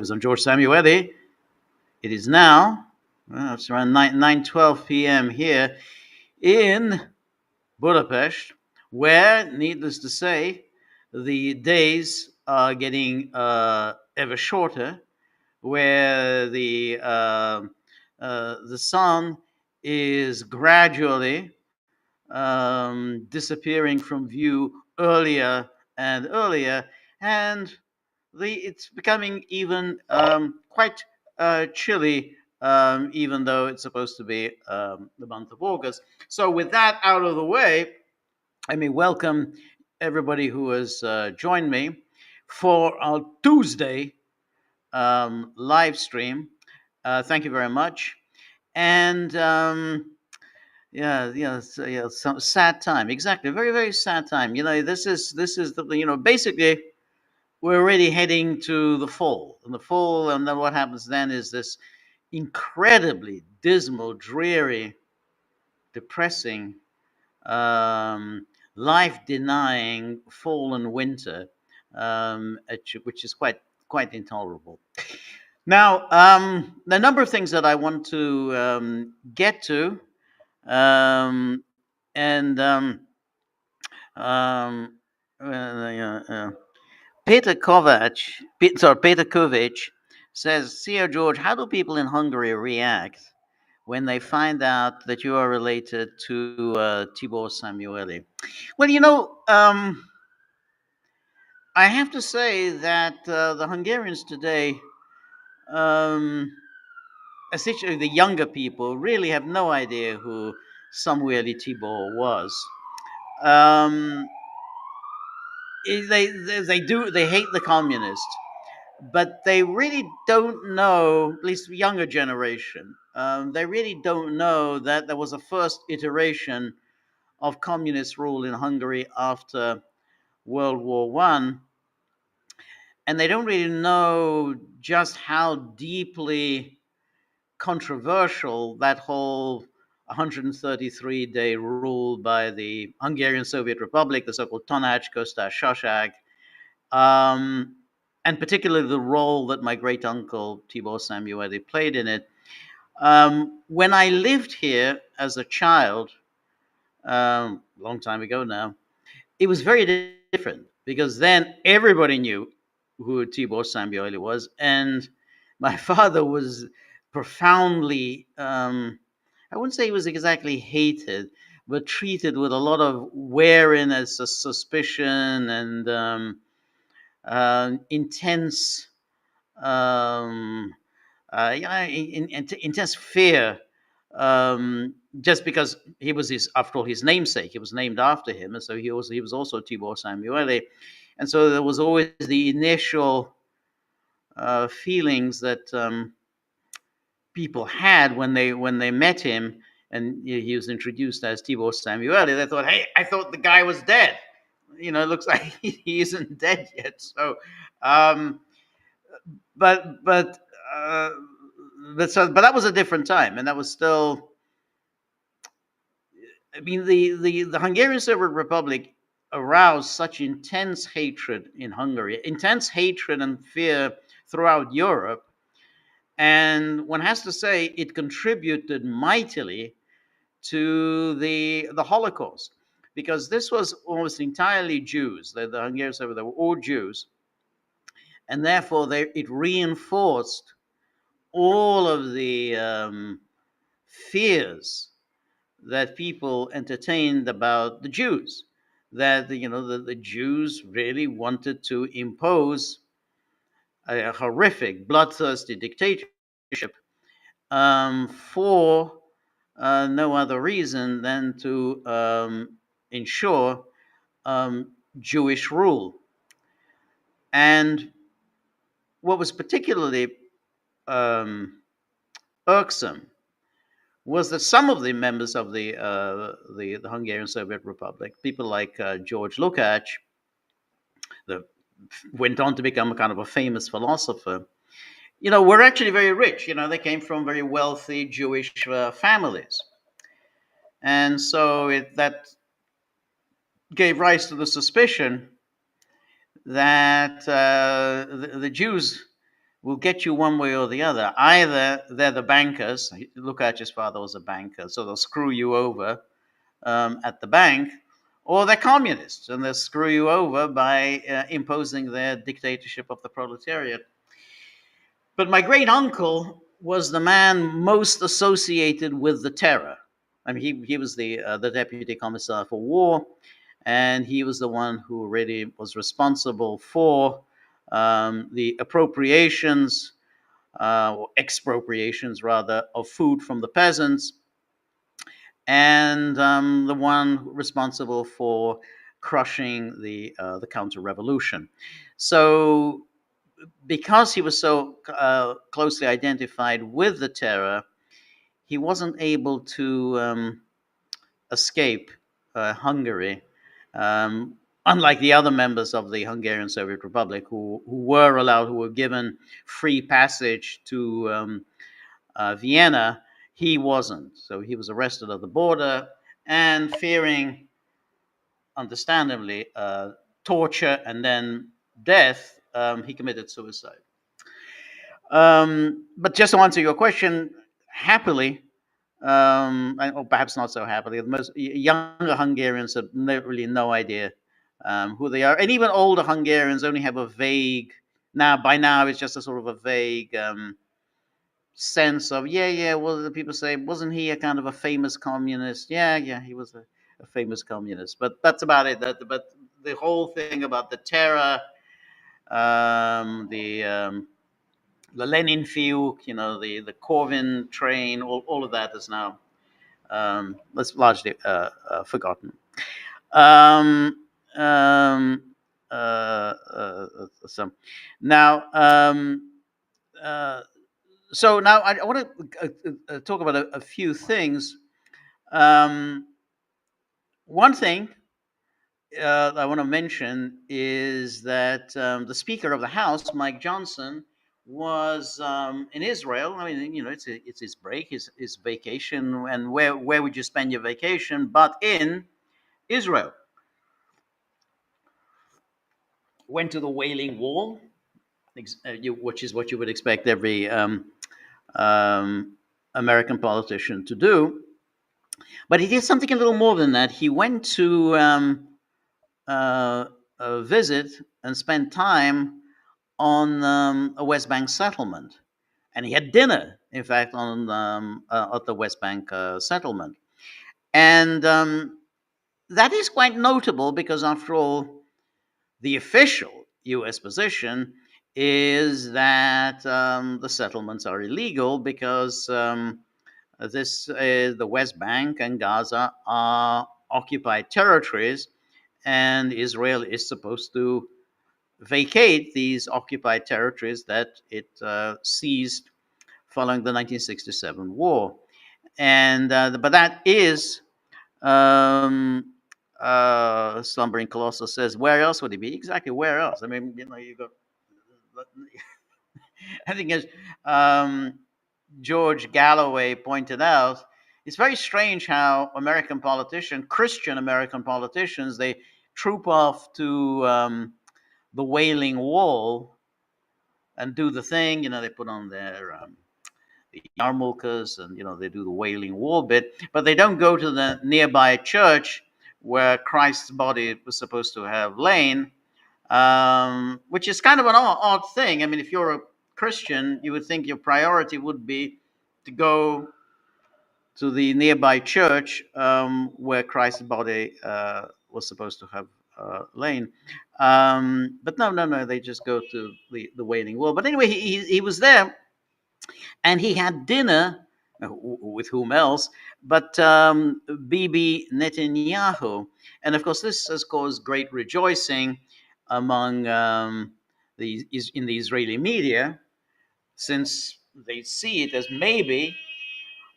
is I'm George Samuely. It is now, well, it's around 9:12 p.m. here in Budapest, where, needless to say, the days are getting ever shorter, where the sun is gradually disappearing from view earlier and earlier, and it's becoming even quite chilly, even though it's supposed to be the month of August. So, with that out of the way, let me welcome everybody who has joined me for our Tuesday live stream. Thank you very much. And some sad time. Exactly, very, very sad time. This is the basically we're already heading to the fall. And the fall, and then what happens then is this incredibly dismal, dreary, depressing, life-denying fall and winter, which is quite intolerable. Now, the number of things that I want to get to, um, and um, Peter Peter Kovic says, "Sir George, how do people in Hungary react when they find out that you are related to Tibor Szamuely?" Well, I have to say that the Hungarians today, um, especially the younger people, really have no idea who Samuel Tibor was. Um, they hate the communists, but they really don't know, at least the younger generation, they really don't know that there was a first iteration of communist rule in Hungary after World War One, and they don't really know just how deeply controversial that whole 133-day rule by the Hungarian Soviet Republic, the so-called Tanács Köztársaság, um, and particularly the role that my great uncle Tibor Szamuely played in it. When I lived here as a child, long time ago now, it was very different because then everybody knew who Tibor Szamuely was, and my father was profoundly, I wouldn't say he was exactly hated, but treated with a lot of wariness, a suspicion, and intense, um, intense fear. Just because he was after all, his namesake. He was named after him, and so he was also Tibor Szamuely, and so there was always the initial feelings that people had when they met him, and he was introduced as Tibor Szamuely. They thought, "Hey, I thought the guy was dead. It looks like he isn't dead yet." So, um, but but uh, but that was a different time, and that was still. I mean, the Hungarian Soviet Republic aroused such intense hatred in Hungary, intense hatred and fear throughout Europe, and one has to say it contributed mightily to the Holocaust, because this was almost entirely Jews. The Hungarians, they were all Jews, and therefore it reinforced all of the fears that people entertained about the Jews, that the Jews really wanted to impose a horrific, bloodthirsty dictatorship for no other reason than to ensure Jewish rule. And what was particularly irksome was that some of the members of the Hungarian Soviet Republic, people like George Lukács, that went on to become a kind of a famous philosopher, were actually very rich. They came from very wealthy Jewish families, and so that gave rise to the suspicion that the Jews will get you one way or the other. Either they're the bankers. Lukács's father was a banker, so they'll screw you over at the bank, or they're communists and they'll screw you over by imposing their dictatorship of the proletariat. But my great uncle was the man most associated with the terror. I mean, he was the deputy commissar for war, and he was the one who really was responsible for the appropriations, or expropriations rather, of food from the peasants, and the one responsible for crushing the counter revolution. So because he was so closely identified with the terror, he wasn't able to escape Hungary, um, unlike the other members of the Hungarian Soviet Republic who were allowed, who were given free passage to Vienna. He wasn't. So he was arrested at the border and fearing, understandably, torture and then death, he committed suicide. But just to answer your question, happily, or perhaps not so happily, the most younger Hungarians have really no idea who they are, and even older Hungarians only have a vague. Now, by now, it's just a sort of a vague sense of, yeah, yeah. Well, the people say, wasn't he a kind of a famous communist? Yeah, yeah, he was a famous communist, but that's about it. But the whole thing about the terror, um, the um, the Lenin Fiuk, the Corvin train, all of that is now that's largely forgotten. Um, um, so now, uh, so now I want to talk about a few things. Um, One thing I want to mention is that the Speaker of the House, Mike Johnson, was in Israel. I mean, it's his break, his vacation, and where would you spend your vacation? But in Israel, went to the Wailing Wall, which is what you would expect every um, American politician to do. But he did something a little more than that. He went to uh, visit and spend time on a West Bank settlement, and he had dinner, in fact, on at the West Bank settlement, and that is quite notable because, after all, the official U.S. position is that the settlements are illegal because the West Bank and Gaza are occupied territories, and Israel is supposed to vacate these occupied territories that it seized following the 1967 war. And but that is slumbering colossus says, where else would it be? Exactly, where else? I mean, you got. I think as George Galloway pointed out, it's very strange how Christian American politicians, they troop off to the Wailing Wall and do the thing. They put on their the yarmulkes, and they do the Wailing Wall bit, but they don't go to the nearby church where Christ's body was supposed to have lain, which is kind of an odd thing. I mean, if you're a Christian, you would think your priority would be to go to the nearby church where Christ's body was supposed to have lain. But no, no, no, they just go to the Wailing Wall. But anyway, he was there, and he had dinner with whom else but Bibi Netanyahu. And of course, this has caused great rejoicing among in the Israeli media, since they see it as maybe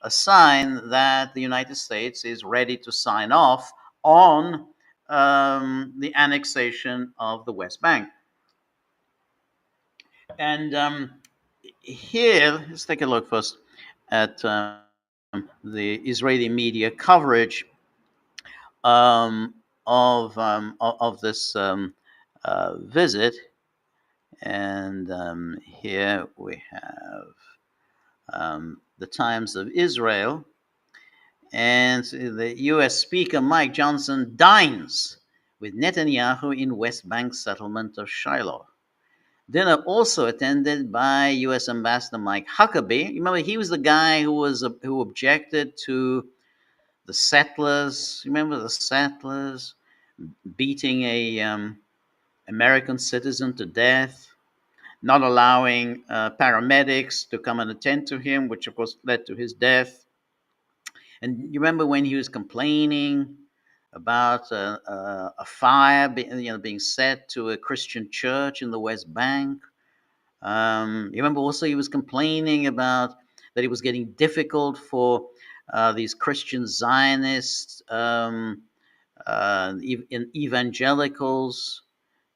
a sign that the United States is ready to sign off on the annexation of the West Bank. And here, let's take a look first at the Israeli media coverage of this visit. And here we have the Times of Israel. And the US Speaker Mike Johnson dines with Netanyahu in West Bank settlement of Shiloh. Dinner also attended by U.S. Ambassador Mike Huckabee. You remember he was the guy who objected to the settlers. Remember the settlers beating a American citizen to death, not allowing paramedics to come and attend to him, which of course led to his death. And you remember when he was complaining about a fire being set to a Christian church in the West Bank? You remember also he was complaining about that it was getting difficult for these Christian Zionists evangelicals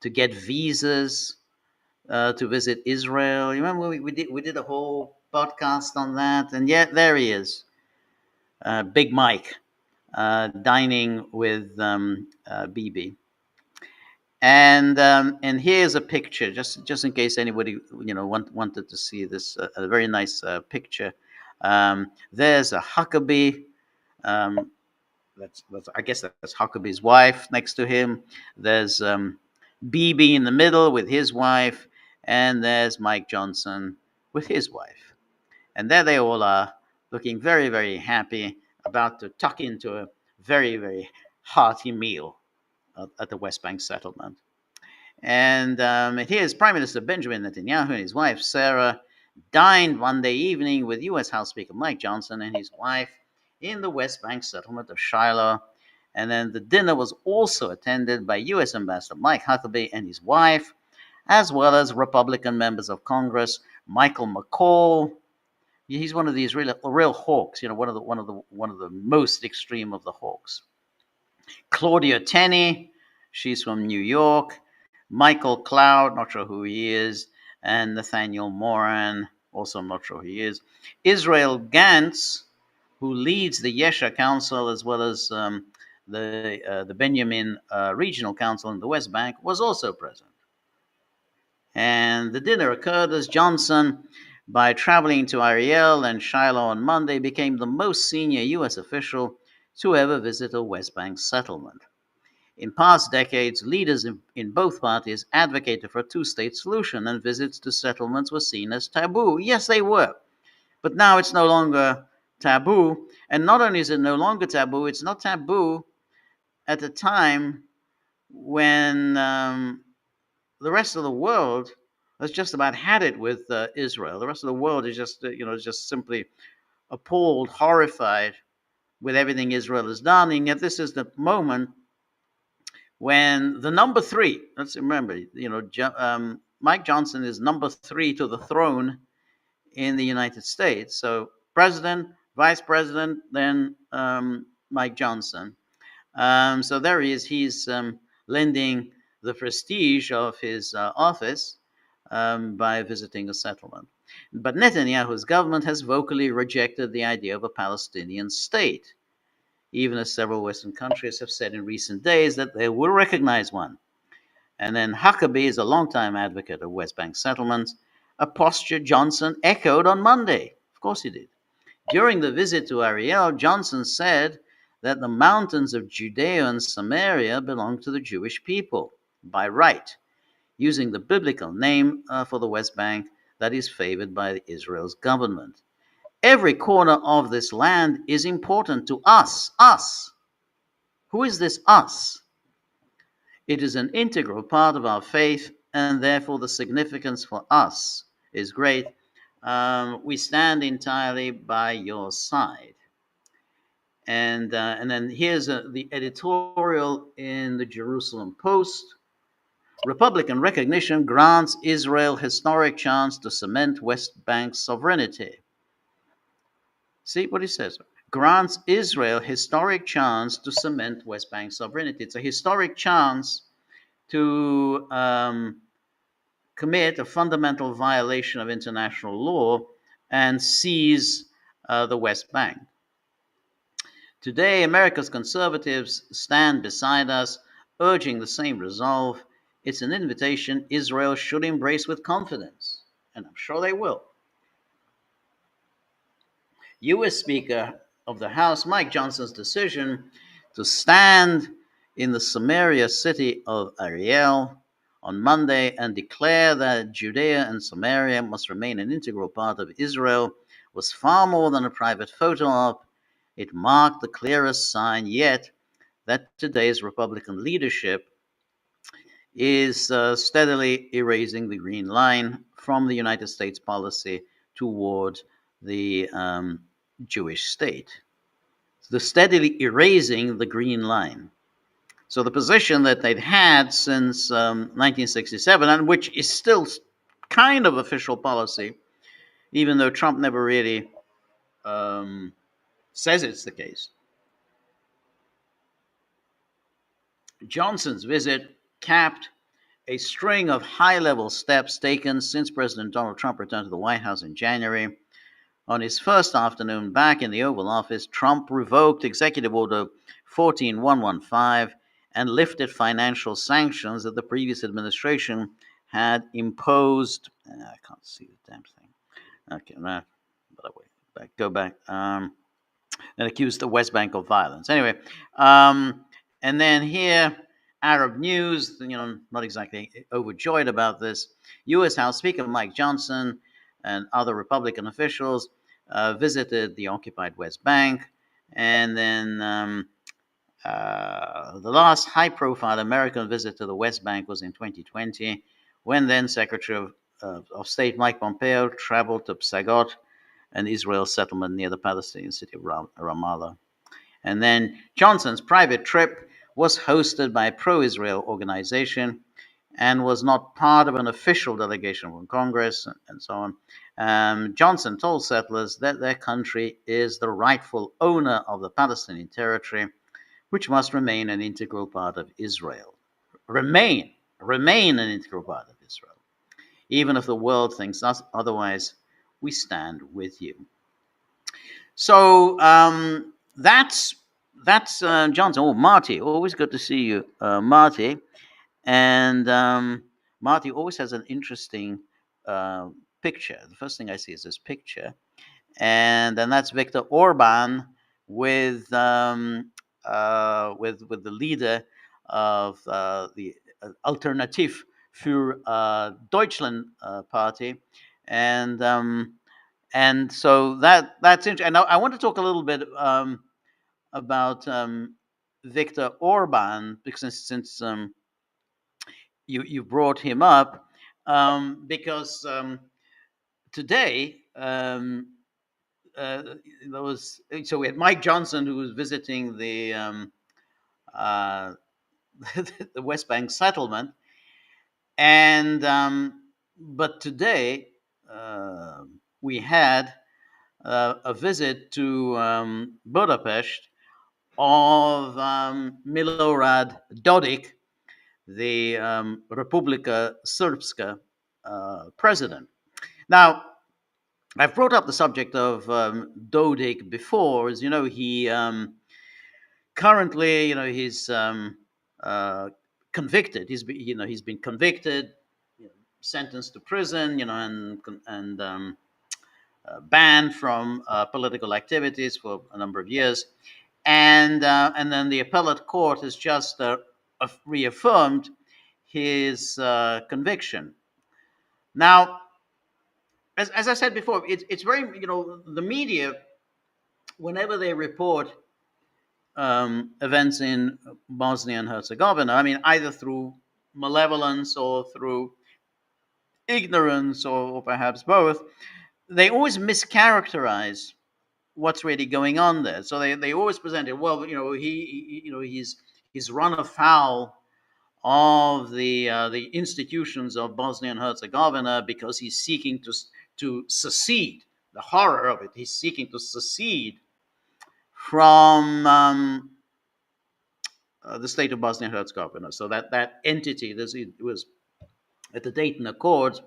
to get visas to visit Israel. You remember we did a whole podcast on that, and yet there he is, Big Mike, dining with Bibi. And here's a picture, just in case anybody wanted to see this, a very nice picture. There's a Huckabee. Um, that's I guess that's Huckabee's wife next to him. There's Bibi in the middle with his wife, and there's Mike Johnson with his wife. And there they all are, looking very, very happy, about to tuck into a very, very hearty meal at the West Bank settlement. And here's Prime Minister Benjamin Netanyahu and his wife Sarah dined Monday evening with U.S. House Speaker Mike Johnson and his wife in the West Bank settlement of Shiloh. And then the dinner was also attended by U.S. Ambassador Mike Huckabee and his wife, as well as Republican members of Congress Michael McCall. He's one of these real hawks, one of the most extreme of the hawks. Claudia Tenney, she's from New York. Michael Cloud, not sure who he is, and Nathaniel Moran, also I'm not sure who he is. Israel Gantz, who leads the Yesha Council as well as the Benjamin Regional Council in the West Bank, was also present. And the dinner occurred as Johnson, by traveling to Ariel and Shiloh on Monday, became the most senior U.S. official to ever visit a West Bank settlement. In past decades, leaders in both parties advocated for a two-state solution, and visits to settlements were seen as taboo. Yes, they were. But now it's no longer taboo. And not only is it no longer taboo, it's not taboo at a time when the rest of the world has just about had it with Israel. The rest of the world is just simply appalled, horrified with everything Israel has done. And yet this is the moment when the number three, let's remember, Mike Johnson is number three to the throne in the United States. So president, vice president, then Mike Johnson. So there he is. He's lending the prestige of his office by visiting a settlement. But Netanyahu's government has vocally rejected the idea of a Palestinian state, even as several Western countries have said in recent days that they will recognize one. And then Huckabee is a longtime advocate of West Bank settlements, a posture Johnson echoed on Monday. Of course he did. During the visit to Ariel, Johnson said that the mountains of Judea and Samaria belong to the Jewish people by right, using the biblical name for the West Bank that is favored by Israel's government. Every corner of this land is important to us. Us. Who is this us? It is an integral part of our faith, and therefore the significance for us is great. We stand entirely by your side. And then here's the editorial in the Jerusalem Post. Republican recognition grants Israel historic chance to cement West Bank sovereignty. See what he says. Grants Israel historic chance to cement West Bank sovereignty. It's a historic chance to commit a fundamental violation of international law and seize the West Bank. Today, America's conservatives stand beside us, urging the same resolve. It's an invitation Israel should embrace with confidence, and I'm sure they will. U.S. Speaker of the House Mike Johnson's decision to stand in the Samaria city of Ariel on Monday and declare that Judea and Samaria must remain an integral part of Israel was far more than a private photo op. It marked the clearest sign yet that today's Republican leadership is steadily erasing the green line from the United States policy toward the Jewish state. The steadily erasing the green line. So the position that they'd had since 1967, and which is still kind of official policy, even though Trump never really says it's the case. Johnson's visit capped a string of high level steps taken since President Donald Trump returned to the White House in January. On his first afternoon back in the Oval Office, Trump revoked Executive Order 14115 and lifted financial sanctions that the previous administration had imposed. I can't see the damn thing. Okay, go back. And accused the West Bank of violence. Anyway, and then here, Arab News, not exactly overjoyed about this. U.S. House Speaker Mike Johnson and other Republican officials visited the occupied West Bank. And then the last high profile American visit to the West Bank was in 2020, when then Secretary of State Mike Pompeo traveled to Psagot, an Israel settlement near the Palestinian city of Ramallah. And then Johnson's private trip was hosted by a pro Israel organization and was not part of an official delegation from Congress and so on. Johnson told settlers that their country is the rightful owner of the Palestinian territory, which must remain an integral part of Israel. Remain an integral part of Israel. Even if the world thinks otherwise, we stand with you. So that's Johnson. Oh, Marty, always good to see you, Marty. And Marty always has an interesting picture. The first thing I see is this picture, and then that's Viktor Orban with the leader of the Alternative für Deutschland party, and so that's interesting. And I want to talk a little bit about Viktor Orban, because since you brought him up, because today there was, so we had Mike Johnson, who was visiting the the West Bank settlement, and but today we had a visit to Budapest of Milorad Dodik, the Republika Srpska president. Now, I've brought up the subject of Dodik before. As you know, he currently, he's convicted. He's been convicted, sentenced to prison, and banned from political activities for a number of years, and then the appellate court has just reaffirmed his conviction. Now, as I said before, it's very, the media, whenever they report events in Bosnia and Herzegovina, I mean, either through malevolence or through ignorance or perhaps both, they always mischaracterize what's really going on there. So they always present it, well, he's run afoul of the institutions of Bosnia and Herzegovina because he's seeking to secede. The horror of it, he's seeking to secede from the state of Bosnia and Herzegovina. So that entity, it was at the Dayton Accords,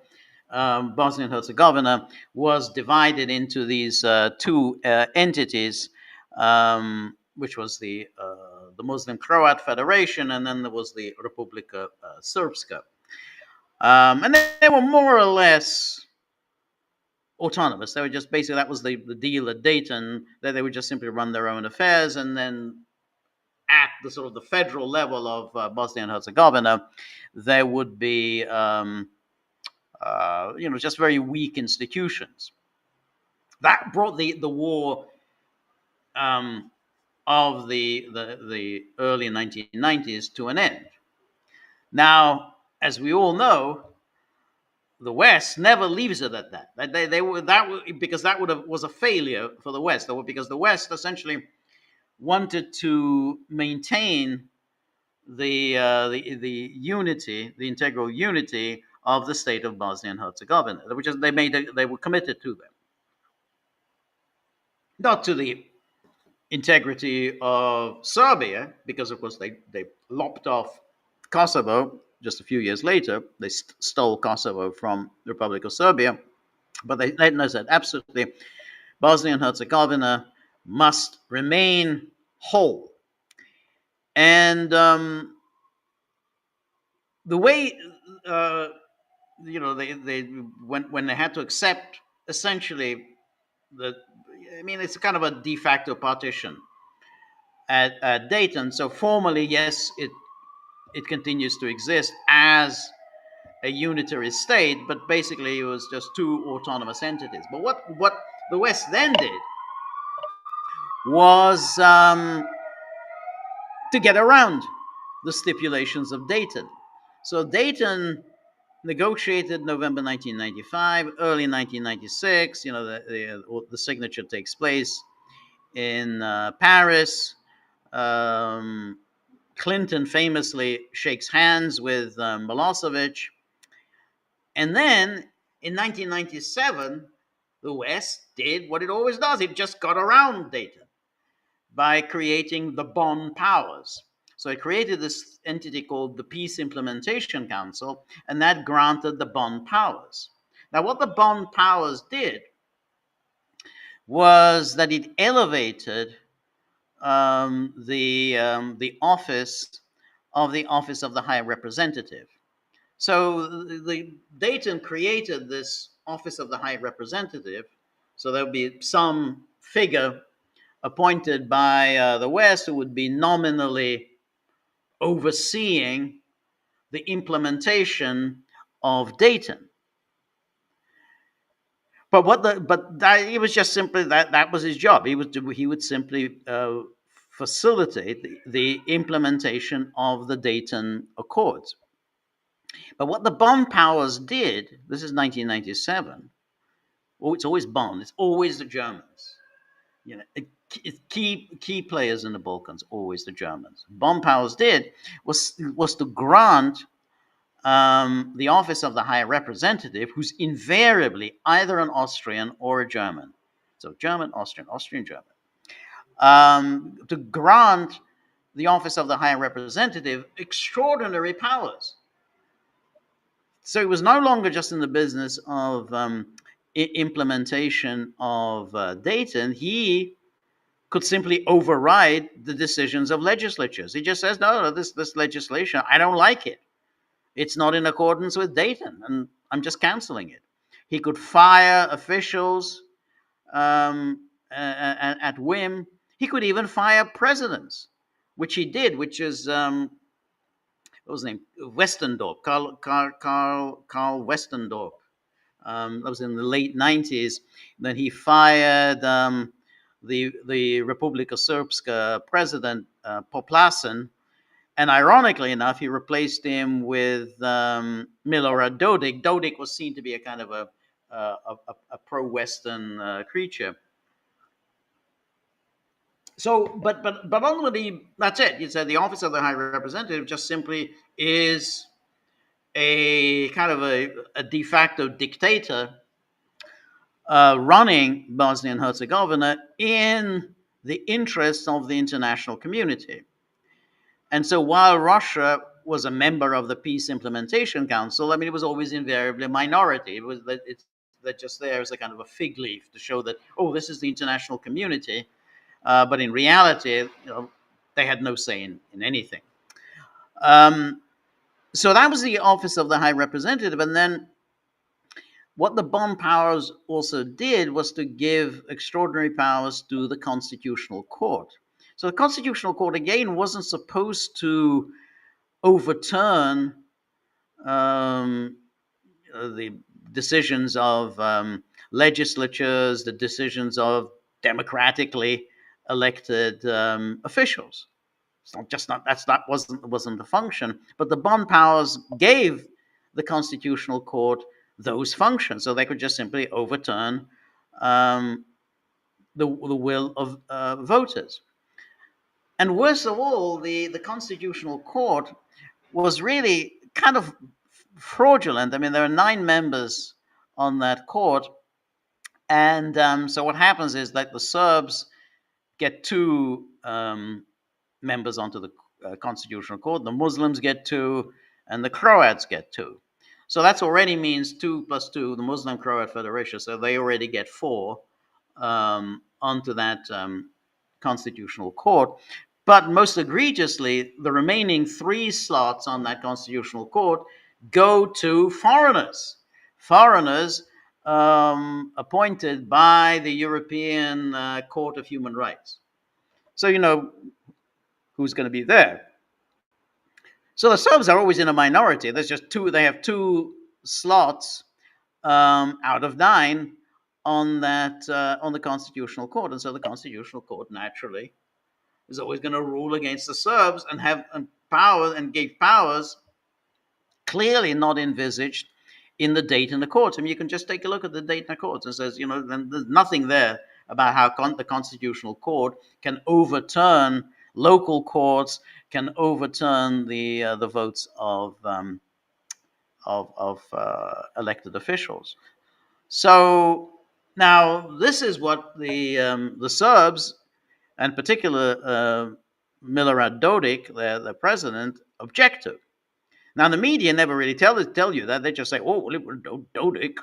Bosnia and Herzegovina was divided into these two entities, which was the the Muslim Croat Federation, and then there was the Republika Srpska. And they were more or less autonomous. They were just basically, that was the deal at Dayton, that they would just simply run their own affairs, and then at the sort of the federal level of Bosnia and Herzegovina, there would be just very weak institutions. That brought the war um, of the early 1990s to an end. Now, as we all know, the West never leaves it at that. They were that because that was a failure for the West. Because the West essentially wanted to maintain the unity, the integral unity of the state of Bosnia and Herzegovina, which is they were committed to them, not to the integrity of Serbia, because of course they lopped off Kosovo just a few years later. They stole Kosovo from the Republic of Serbia, but they said absolutely Bosnia and Herzegovina must remain whole. And the way they when they had to accept essentially it's kind of a de facto partition at Dayton. So formally, yes, it continues to exist as a unitary state, but basically it was just two autonomous entities. But what the West then did was to get around the stipulations of Dayton. So Dayton negotiated November 1995, early 1996. The signature takes place in Paris. Clinton famously shakes hands with Milosevic. And then in 1997, the West did what it always does. It just got around Dayton by creating the Bonn Powers. So it created this entity called the Peace Implementation Council, and that granted the Bonn Powers. Now, what the Bonn Powers did was that it elevated the office of the High Representative. So the Dayton created this office of the High Representative. So there would be some figure appointed by the West who would be nominally overseeing the implementation of Dayton. It was just simply that was his job. He would simply facilitate the implementation of the Dayton Accords. But what the Bonn Powers did, this is 1997. Oh, it's always Bonn. It's always the Germans. Key players in the Balkans, always the Germans. Bonn Powers did was to grant the office of the High Representative, who's invariably either an Austrian or a German. So German, Austrian, Austrian, German. To grant the office of the High Representative extraordinary powers. So it was no longer just in the business of implementation of Dayton. He could simply override the decisions of legislatures. He just says, no, this legislation, I don't like it. It's not in accordance with Dayton, and I'm just canceling it. He could fire officials at whim. He could even fire presidents, which he did, which is, what was his name? Westendorp, Karl Westendorp. That was in the late 90s. Then he fired the Republika Srpska president, Poplasen, and ironically enough, he replaced him with Milorad Dodik. Dodik was seen to be a kind of a pro-Western creature. So, but ultimately, that's it. You said the office of the High Representative just simply is a kind of a de facto dictator running Bosnia and Herzegovina in the interests of the international community. And so while Russia was a member of the Peace Implementation Council, it was always invariably a minority. It's just there as a kind of a fig leaf to show that, oh, this is the international community. But in reality, They had no say in anything. Um, so that was the office of the High Representative. And then what the Bonn powers also did was to give extraordinary powers to the Constitutional Court. So the Constitutional Court, again, wasn't supposed to overturn um, the decisions of legislatures, the decisions of democratically elected officials. It's not just not that's not wasn't the function, but the Bonn powers gave the Constitutional Court those functions, so they could just simply overturn um, the will of voters. And worst of all, the Constitutional Court was really kind of fraudulent. I mean, there are 9 members on that court, and so what happens is that the Serbs get 2 members onto the Constitutional Court, the Muslims get 2, and the Croats get 2. So that already means 2 plus 2, the Muslim Croat Federation. So they already get 4 onto that Constitutional Court. But most egregiously, the remaining 3 slots on that Constitutional Court go to foreigners. Foreigners appointed by the European Court of Human Rights. So you know who's going to be there. So the Serbs are always in a minority. There's just 2. They have 2 slots out of 9 on that on the Constitutional Court, and so the Constitutional Court naturally is always going to rule against the Serbs and have power and gave powers clearly not envisaged in the Dayton Accords. I mean, you can just take a look at the Dayton Accords and says, then there's nothing there about how the Constitutional Court can overturn local courts, can overturn the votes of elected officials. So now this is what the Serbs, and particular Milorad Dodik, the president, object to. Now, the media never really tell you that. They just say, oh, Dodik,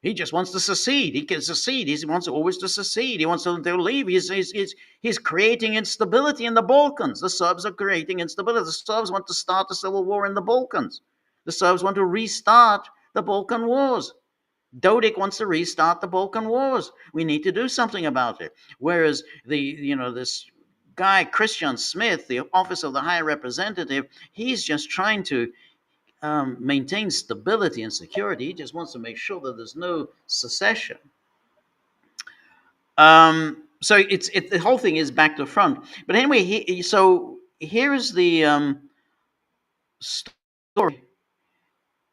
he just wants to secede. He can secede. He wants always to secede. He wants to leave. He's creating instability in the Balkans. The Serbs are creating instability. The Serbs want to start a civil war in the Balkans. The Serbs want to restart the Balkan Wars. Dodik wants to restart the Balkan Wars. We need to do something about it. Whereas this guy, Christian Smith, the office of the High Representative, he's just trying to maintain stability and security. He just wants to make sure that there's no secession. So the whole thing is back to front. But anyway, so here's the story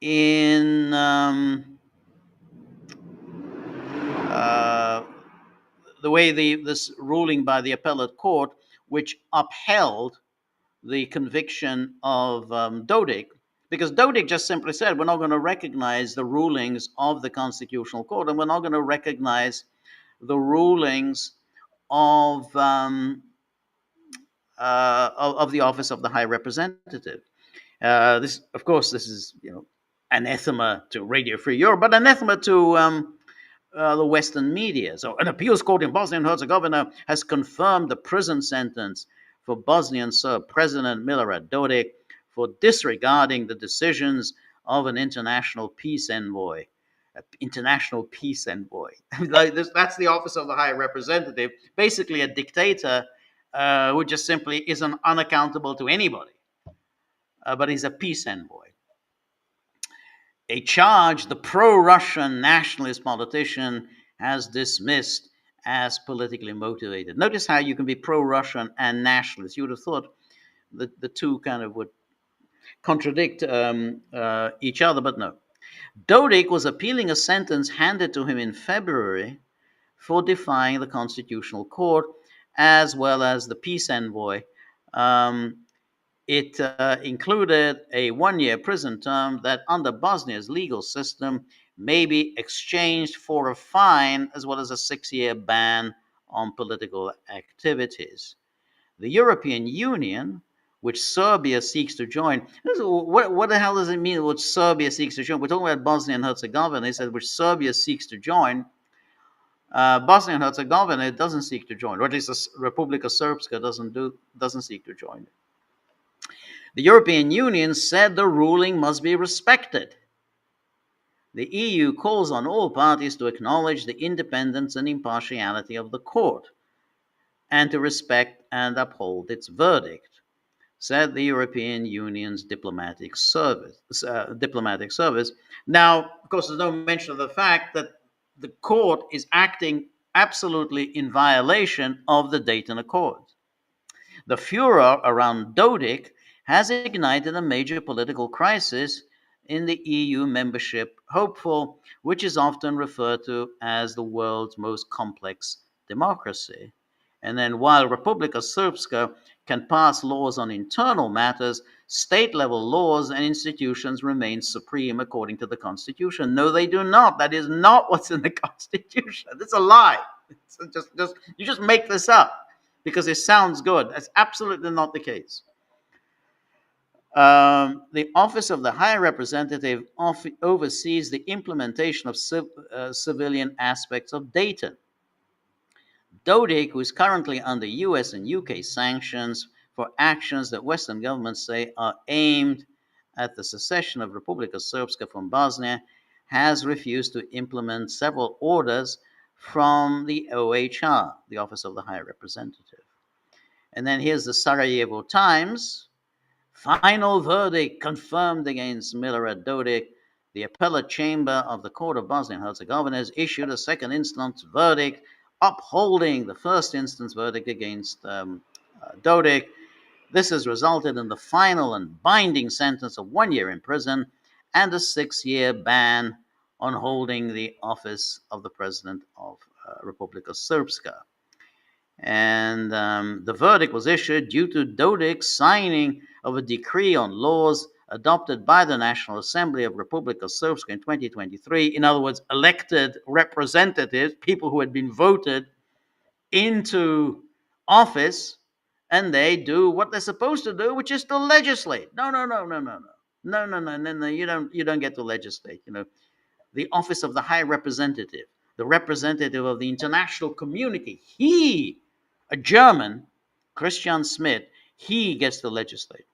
in the way this ruling by the appellate court, which upheld the conviction of Dodik, because Dodik just simply said, we're not going to recognize the rulings of the Constitutional Court, and we're not going to recognize the rulings of the office of the High Representative. This, of course, this is anathema to Radio Free Europe, but anathema to the Western media. So an appeals court in Bosnia and Herzegovina has confirmed the prison sentence for Bosnian Serb President Milorad Dodik for disregarding the decisions of an international peace envoy. International peace envoy. That's the office of the High Representative, basically a dictator who just simply isn't unaccountable to anybody, but he's a peace envoy. A charge the pro-Russian nationalist politician has dismissed as politically motivated. Notice how you can be pro-Russian and nationalist. You would have thought the two kind of would contradict each other, but no. Dodik was appealing a sentence handed to him in February for defying the Constitutional Court as well as the peace envoy. It included a 1-year prison term that under Bosnia's legal system may be exchanged for a fine as well as a 6-year ban on political activities. The European Union, which Serbia seeks to join, what the hell does it mean, which Serbia seeks to join? We're talking about Bosnia and Herzegovina. They said which Serbia seeks to join. Bosnia and Herzegovina doesn't seek to join, or at least the Republika Srpska doesn't seek to join. The European Union said the ruling must be respected. The EU calls on all parties to acknowledge the independence and impartiality of the court and to respect and uphold its verdict, said the European Union's diplomatic service. Now, of course, there's no mention of the fact that the court is acting absolutely in violation of the Dayton Accords. The furor around Dodik has ignited a major political crisis in the EU membership hopeful, which is often referred to as the world's most complex democracy. And then while Republika Srpska can pass laws on internal matters, state level laws and institutions remain supreme according to the Constitution. No, they do not. That is not what's in the Constitution. It's a lie. You just make this up because it sounds good. That's absolutely not the case. The Office of the High Representative oversees the implementation of civilian aspects of Dayton. Dodik, who is currently under US and UK sanctions for actions that Western governments say are aimed at the secession of Republika Srpska from Bosnia, has refused to implement several orders from the OHR, the Office of the High Representative. And then here's the Sarajevo Times. Final verdict confirmed against Milorad Dodik. The appellate chamber of the Court of Bosnia and Herzegovina has issued a second instance verdict upholding the first instance verdict against Dodik. This has resulted in the final and binding sentence of 1 year in prison and a 6-year ban on holding the office of the president of Republika Srpska. And the verdict was issued due to Dodik's signing of a decree on laws adopted by the National Assembly of Republika Srpska in 2023. In other words, elected representatives, people who had been voted into office, and they do what they're supposed to do, which is to legislate. No. You don't get to legislate. The office of the High Representative, the representative of the international community. A German, Christian Schmidt, he gets to legislate.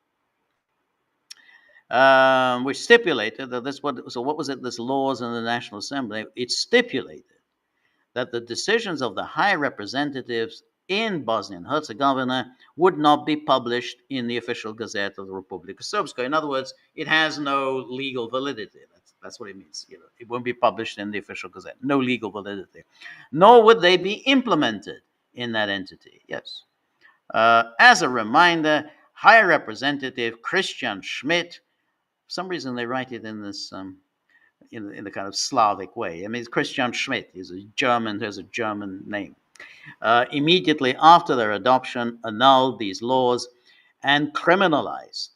Which stipulated that what was it, this laws in the National Assembly? It stipulated that the decisions of the high representatives in Bosnia and Herzegovina would not be published in the official gazette of the Republika Srpska. In other words, it has no legal validity. That's what it means. It won't be published in the official gazette. No legal validity. Nor would they be implemented in that entity. Yes. As a reminder, High Representative Christian Schmidt, for some reason they write it in this in the kind of Slavic way. I mean, it's Christian Schmidt. He's a German, has a German name. Immediately after their adoption, annulled these laws and criminalized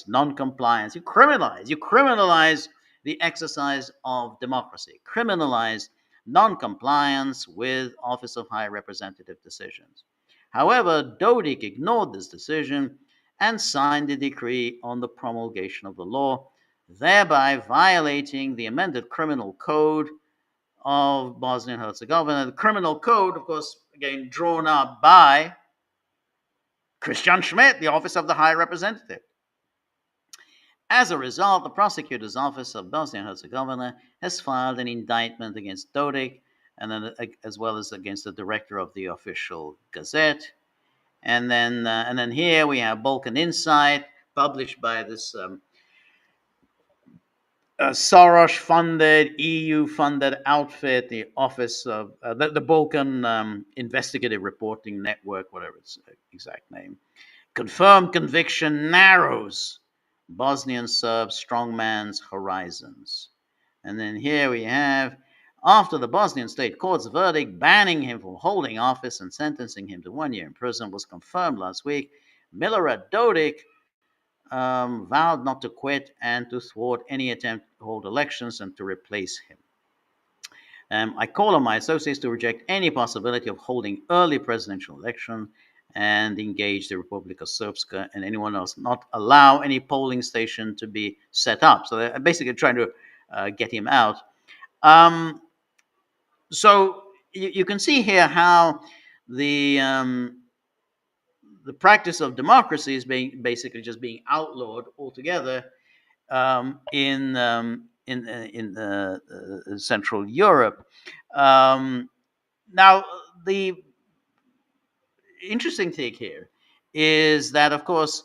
non-compliance. You criminalize the exercise of democracy. Criminalized non-compliance with Office of High Representative decisions. However, Dodik ignored this decision and signed a decree on the promulgation of the law, thereby violating the amended criminal code of Bosnia and Herzegovina. The criminal code, of course, again, drawn up by Christian Schmidt, the Office of the High Representative. As a result, the Prosecutor's Office of Bosnia and Herzegovina has filed an indictment against Dodik, and then as well as against the director of the official gazette. And then here we have Balkan Insight, published by this Soros-funded, EU-funded outfit, the Office of the Balkan Investigative Reporting Network, whatever its exact name. Confirmed conviction narrows Bosnian Serb strongman's horizons. And then here we have, after the Bosnian state court's verdict banning him from holding office and sentencing him to 1 year in prison was confirmed last week, Milorad Dodik vowed not to quit and to thwart any attempt to hold elections and to replace him. I call on my associates to reject any possibility of holding early presidential elections and engage the Republika Srpska and anyone else, not allow any polling station to be set up. So they're basically trying to get him out. So you can see here how the the practice of democracy is being basically just being outlawed altogether in Central Europe. Um, Now, the interesting thing here is that, of course,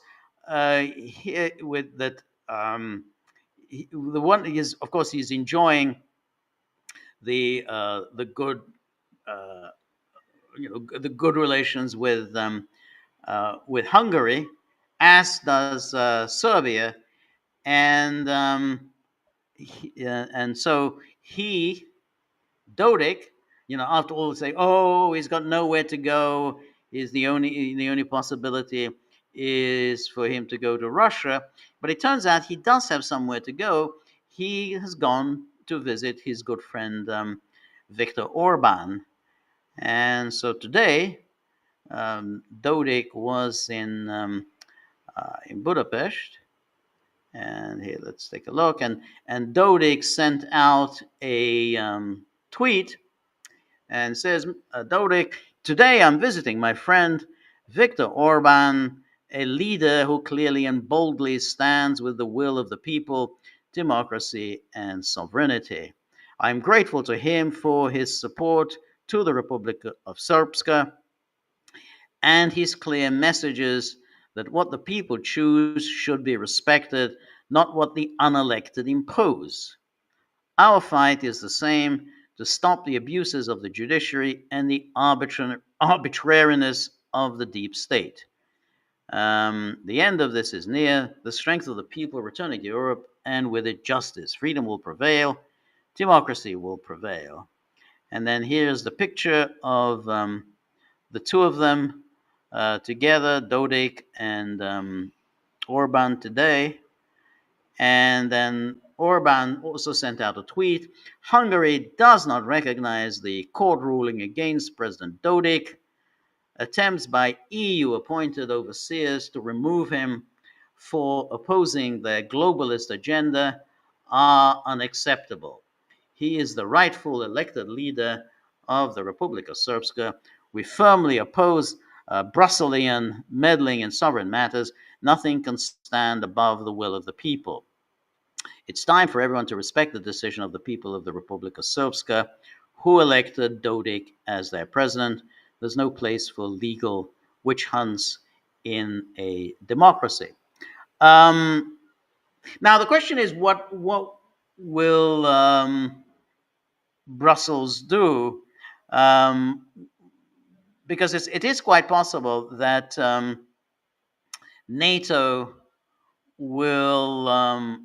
here with that, the one is, of course, he's enjoying the good, uh, the good relations with Hungary, as does Serbia, and and so he Dodik, after all, say, oh, he's got nowhere to go. Is the only possibility is for him to go to Russia. But it turns out he does have somewhere to go. He has gone to visit his good friend Viktor Orban, and so today Dodik was in Budapest. And here, let's take a look. And Dodik sent out a tweet and says, Dodik, today I'm visiting my friend Viktor Orban, a leader who clearly and boldly stands with the will of the people, democracy, and sovereignty. I'm grateful to him for his support to the Republic of Srpska and his clear messages that what the people choose should be respected, not what the unelected impose. Our fight is the same to stop the abuses of the judiciary and the arbitrariness of the deep state. The end of this is near. The strength of the people returning to Europe, and with it, justice. Freedom will prevail. Democracy will prevail. And then here's the picture of the two of them together, Dodik and Orban today. And then Orban also sent out a tweet. Hungary does not recognize the court ruling against President Dodik. Attempts by EU appointed overseers to remove him for opposing their globalist agenda are unacceptable. He is the rightful elected leader of the Republic of Srpska. We firmly oppose Brusselian meddling in sovereign matters. Nothing can stand above the will of the people. It's time for everyone to respect the decision of the people of the Republic of Srpska, who elected Dodik as their president. There's no place for legal witch hunts in a democracy. Um, Now the question is, what will Brussels do? Um, because it is quite possible that NATO will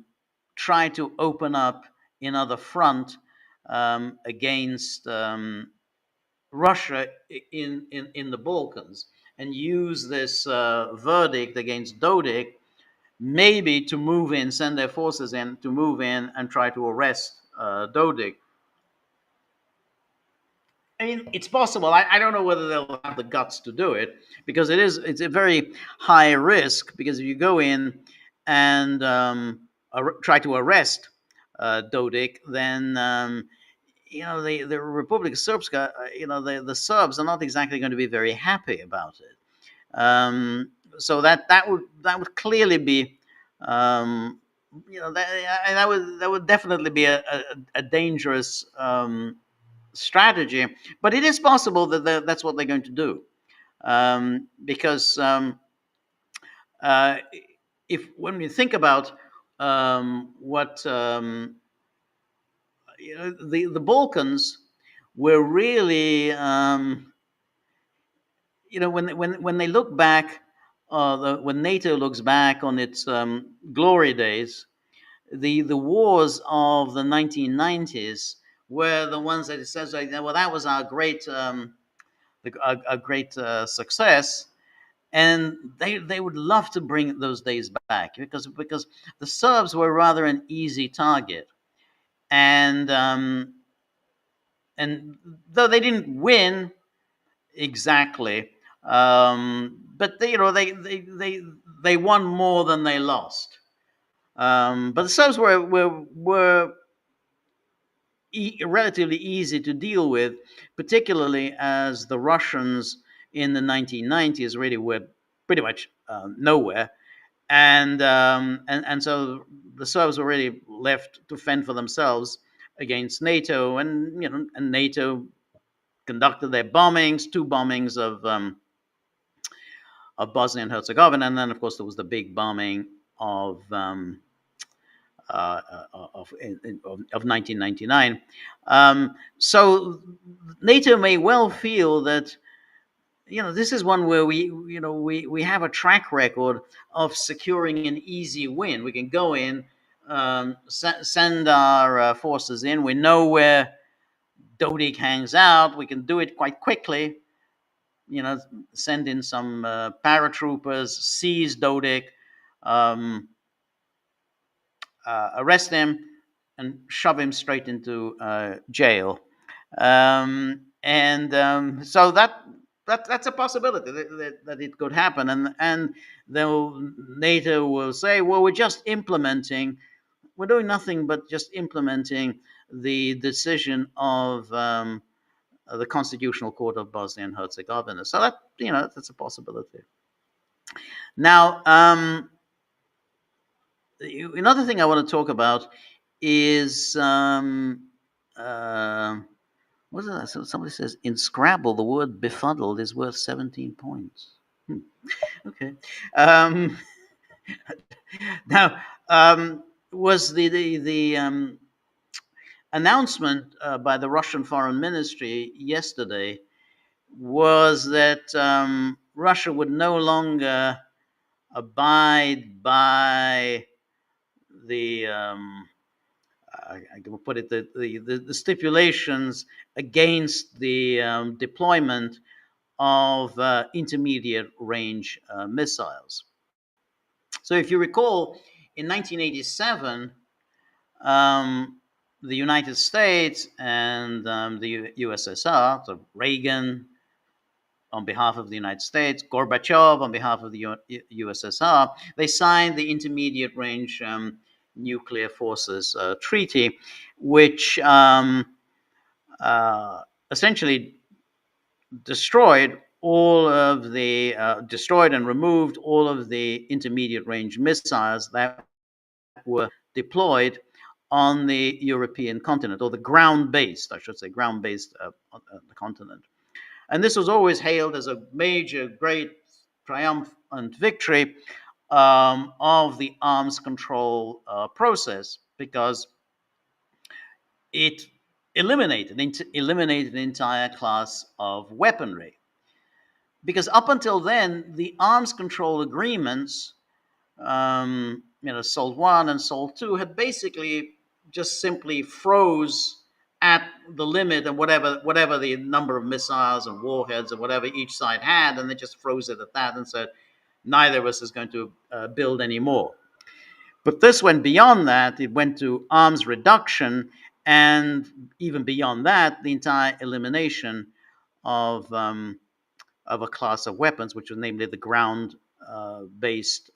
try to open up another front against Russia in the Balkans and use this verdict against Dodik maybe to move in, send their forces in to move in and try to arrest Dodik. I mean, it's possible. I don't know whether they'll have the guts to do it because it's a very high risk. Because if you go in and try to arrest Dodik, then the Republic of Srpska, the Serbs are not exactly going to be very happy about it. So that would clearly be, um, that would definitely be a dangerous strategy. But it is possible that that's what they're going to do, because uh, if when we think about what the Balkans were really, when they look back, when NATO looks back on its glory days, the wars of the 1990s were the ones that it says, like, well, that was our great a great success, and they would love to bring those days back because the Serbs were rather an easy target, and and though they didn't win exactly, but they won more than they lost. But the Serbs were relatively easy to deal with, particularly as the Russians in the 1990s really were pretty much nowhere, and so the Serbs were really left to fend for themselves against NATO, and NATO conducted their bombings, two bombings of Bosnia and Herzegovina, and then of course there was the big bombing of uh, of 1999. So NATO may well feel that this is one where we have a track record of securing an easy win. We can go in, send our forces in. We know where Dodik hangs out. We can do it quite quickly. Send in some paratroopers, seize Dodik, um, arrest him, and shove him straight into jail. So that's a possibility that it could happen, and then NATO will say, well, we're doing nothing but just implementing the decision of the Constitutional Court of Bosnia and Herzegovina. So that's a possibility. Now, another thing I want to talk about is what is that? So somebody says in Scrabble the word befuddled is worth 17 points. Okay. Um, Now, was the announcement by the Russian Foreign Ministry yesterday was that Russia would no longer abide by the I can put it the stipulations against the deployment of intermediate range missiles. So, if you recall, in 1987, the United States and the USSR, so Reagan on behalf of the United States, Gorbachev on behalf of the USSR, they signed the Intermediate Range Nuclear Forces Treaty, which essentially destroyed and removed all of the intermediate range missiles that were deployed on the European continent, or the ground-based, I should say, ground-based on the continent. And this was always hailed as a major, great, triumphant victory of the arms control process, because it eliminated an entire class of weaponry. Because up until then, the arms control agreements, SALT 1 and SALT 2, had basically just simply froze at the limit and whatever the number of missiles and warheads and whatever each side had, and they just froze it at that and said, neither of us is going to build any more. But this went beyond that. It went to arms reduction, and even beyond that, the entire elimination of a class of weapons, which was namely the ground-based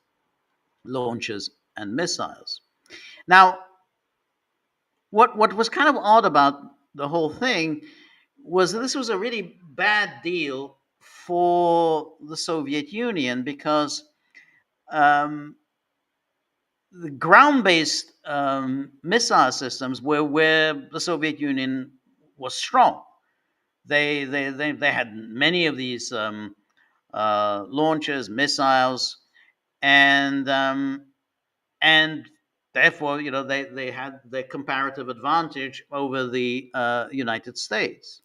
launchers and missiles. Now, what was kind of odd about the whole thing was that this was a really bad deal for the Soviet Union, because the ground-based missile systems were where the Soviet Union was strong. They had many of these launchers, missiles, and therefore, they had the comparative advantage over the United States.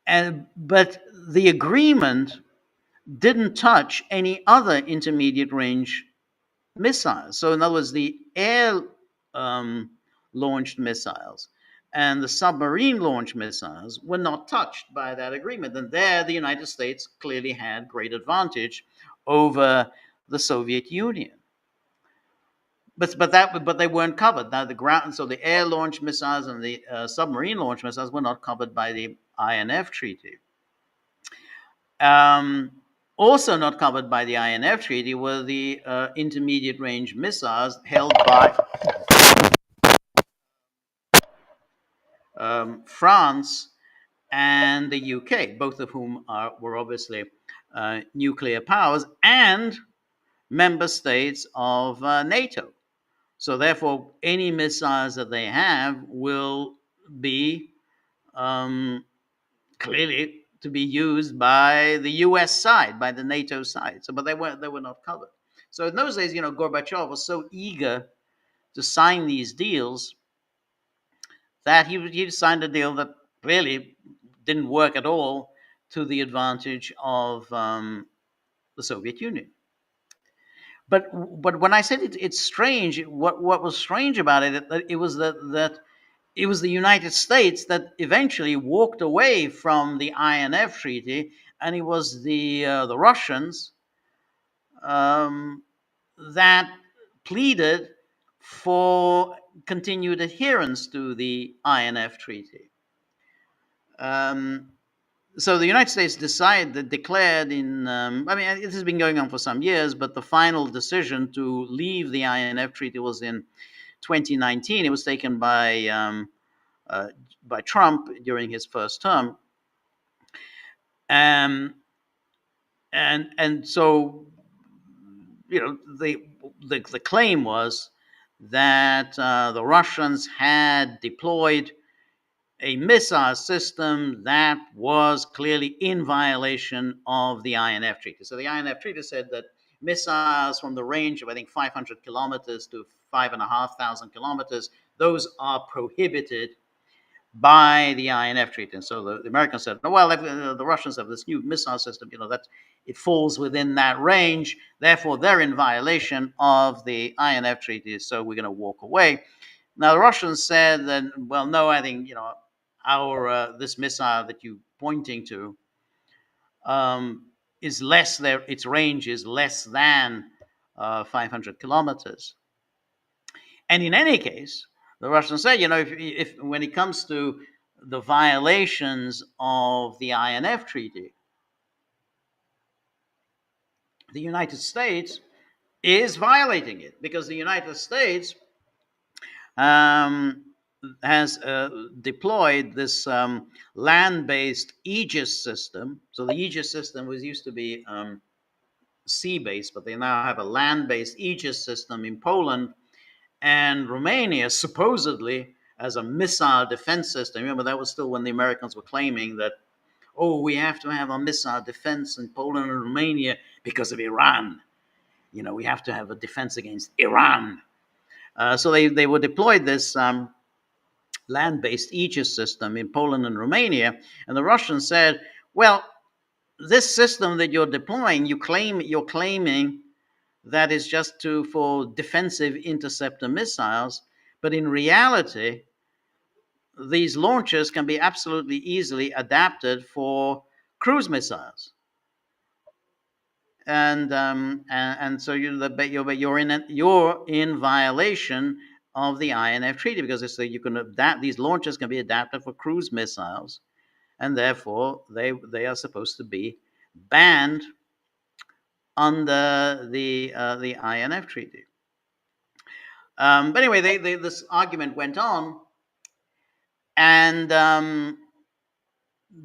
But the agreement didn't touch any other intermediate range missiles. So, in other words, the air launched missiles and the submarine launched missiles were not touched by that agreement. And there, the United States clearly had great advantage over the Soviet Union. But they weren't covered. Now, the air launched missiles and the submarine launched missiles were not covered by the INF Treaty. Also not covered by the INF Treaty were the intermediate range missiles held by France, and the UK, both of whom were obviously nuclear powers and member states of NATO. So, therefore, any missiles that they have will be um, clearly to be used by the U.S. side, by the NATO side. So, but they were not covered. So, in those days, Gorbachev was so eager to sign these deals that he signed a deal that clearly didn't work at all to the advantage of the Soviet Union. But when I said it's strange, what was strange about it was that it was the United States that eventually walked away from the INF treaty, and it was the Russians um, that pleaded for continued adherence to the INF treaty. Um, so the United States declared in, I mean, it has been going on for some years, but the final decision to leave the INF treaty was in 2019. It was taken uh, by Trump during his first term, um, and so the claim was that the Russians had deployed a missile system that was clearly in violation of the INF Treaty. So the INF Treaty said that missiles from the range of, I think, 500 kilometers to 5,500 kilometers, those are prohibited by the INF Treaty. And so the Americans said, no, well, the Russians have this new missile system, that it falls within that range. Therefore, they're in violation of the INF Treaty, so we're going to walk away. Now, the Russians said that, well, no, I think, our this missile that you're pointing to is less there. Its range is less than 500 kilometers. And in any case, the Russians say, if when it comes to the violations of the INF treaty, the United States is violating it because the United States um, has deployed this land-based Aegis system. So the Aegis system was used to be sea-based, but they now have a land-based Aegis system in Poland and Romania, supposedly as a missile defense system. Remember, that was still when the Americans were claiming that, oh, we have to have a missile defense in Poland and Romania because of Iran. We have to have a defense against Iran. So they were deployed this land-based Aegis system in Poland and Romania, and the Russians said, well, this system that you're deploying, you're claiming that is just for defensive interceptor missiles, but in reality, these launchers can be absolutely easily adapted for cruise missiles. And so you're in violation of the INF treaty because it's you can adapt these launchers can be adapted for cruise missiles, and therefore they are supposed to be banned under the INF treaty. But anyway, this argument went on, and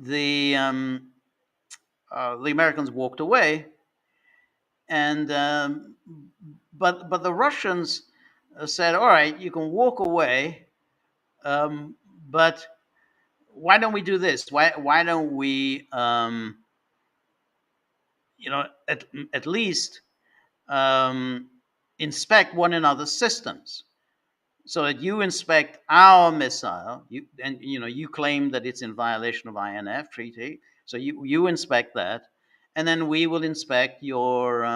the Americans walked away, and but the Russians said, "All right, you can walk away, um, but why don't we do this? Why don't we, at least inspect one another's systems?" So that you inspect our missile, you claim that it's in violation of INF treaty, so you inspect that, and then we will inspect your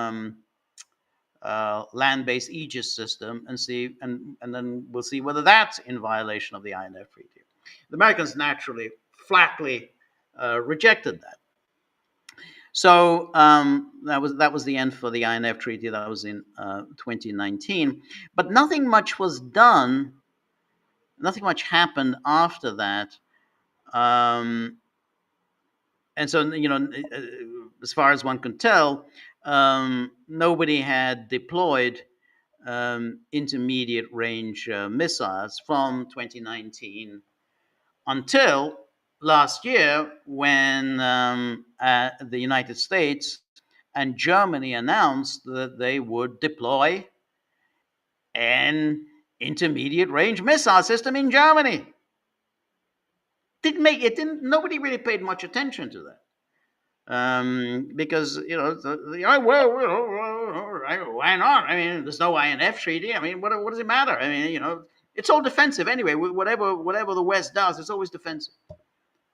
land-based Aegis system and see, and then we'll see whether that's in violation of the INF treaty. The Americans naturally flatly rejected that. So that was the end for the INF treaty. That was in 2019, but nothing much was done. Nothing much happened after that, and so as far as one can tell, nobody had deployed intermediate range missiles from 2019 until last year when the United States and Germany announced that they would deploy an intermediate range missile system in Germany. Didn't make it. Didn't Nobody really paid much attention to that. Because why not? I mean, there's no INF treaty. I mean, what does it matter? I mean, it's all defensive anyway. Whatever the West does, it's always defensive.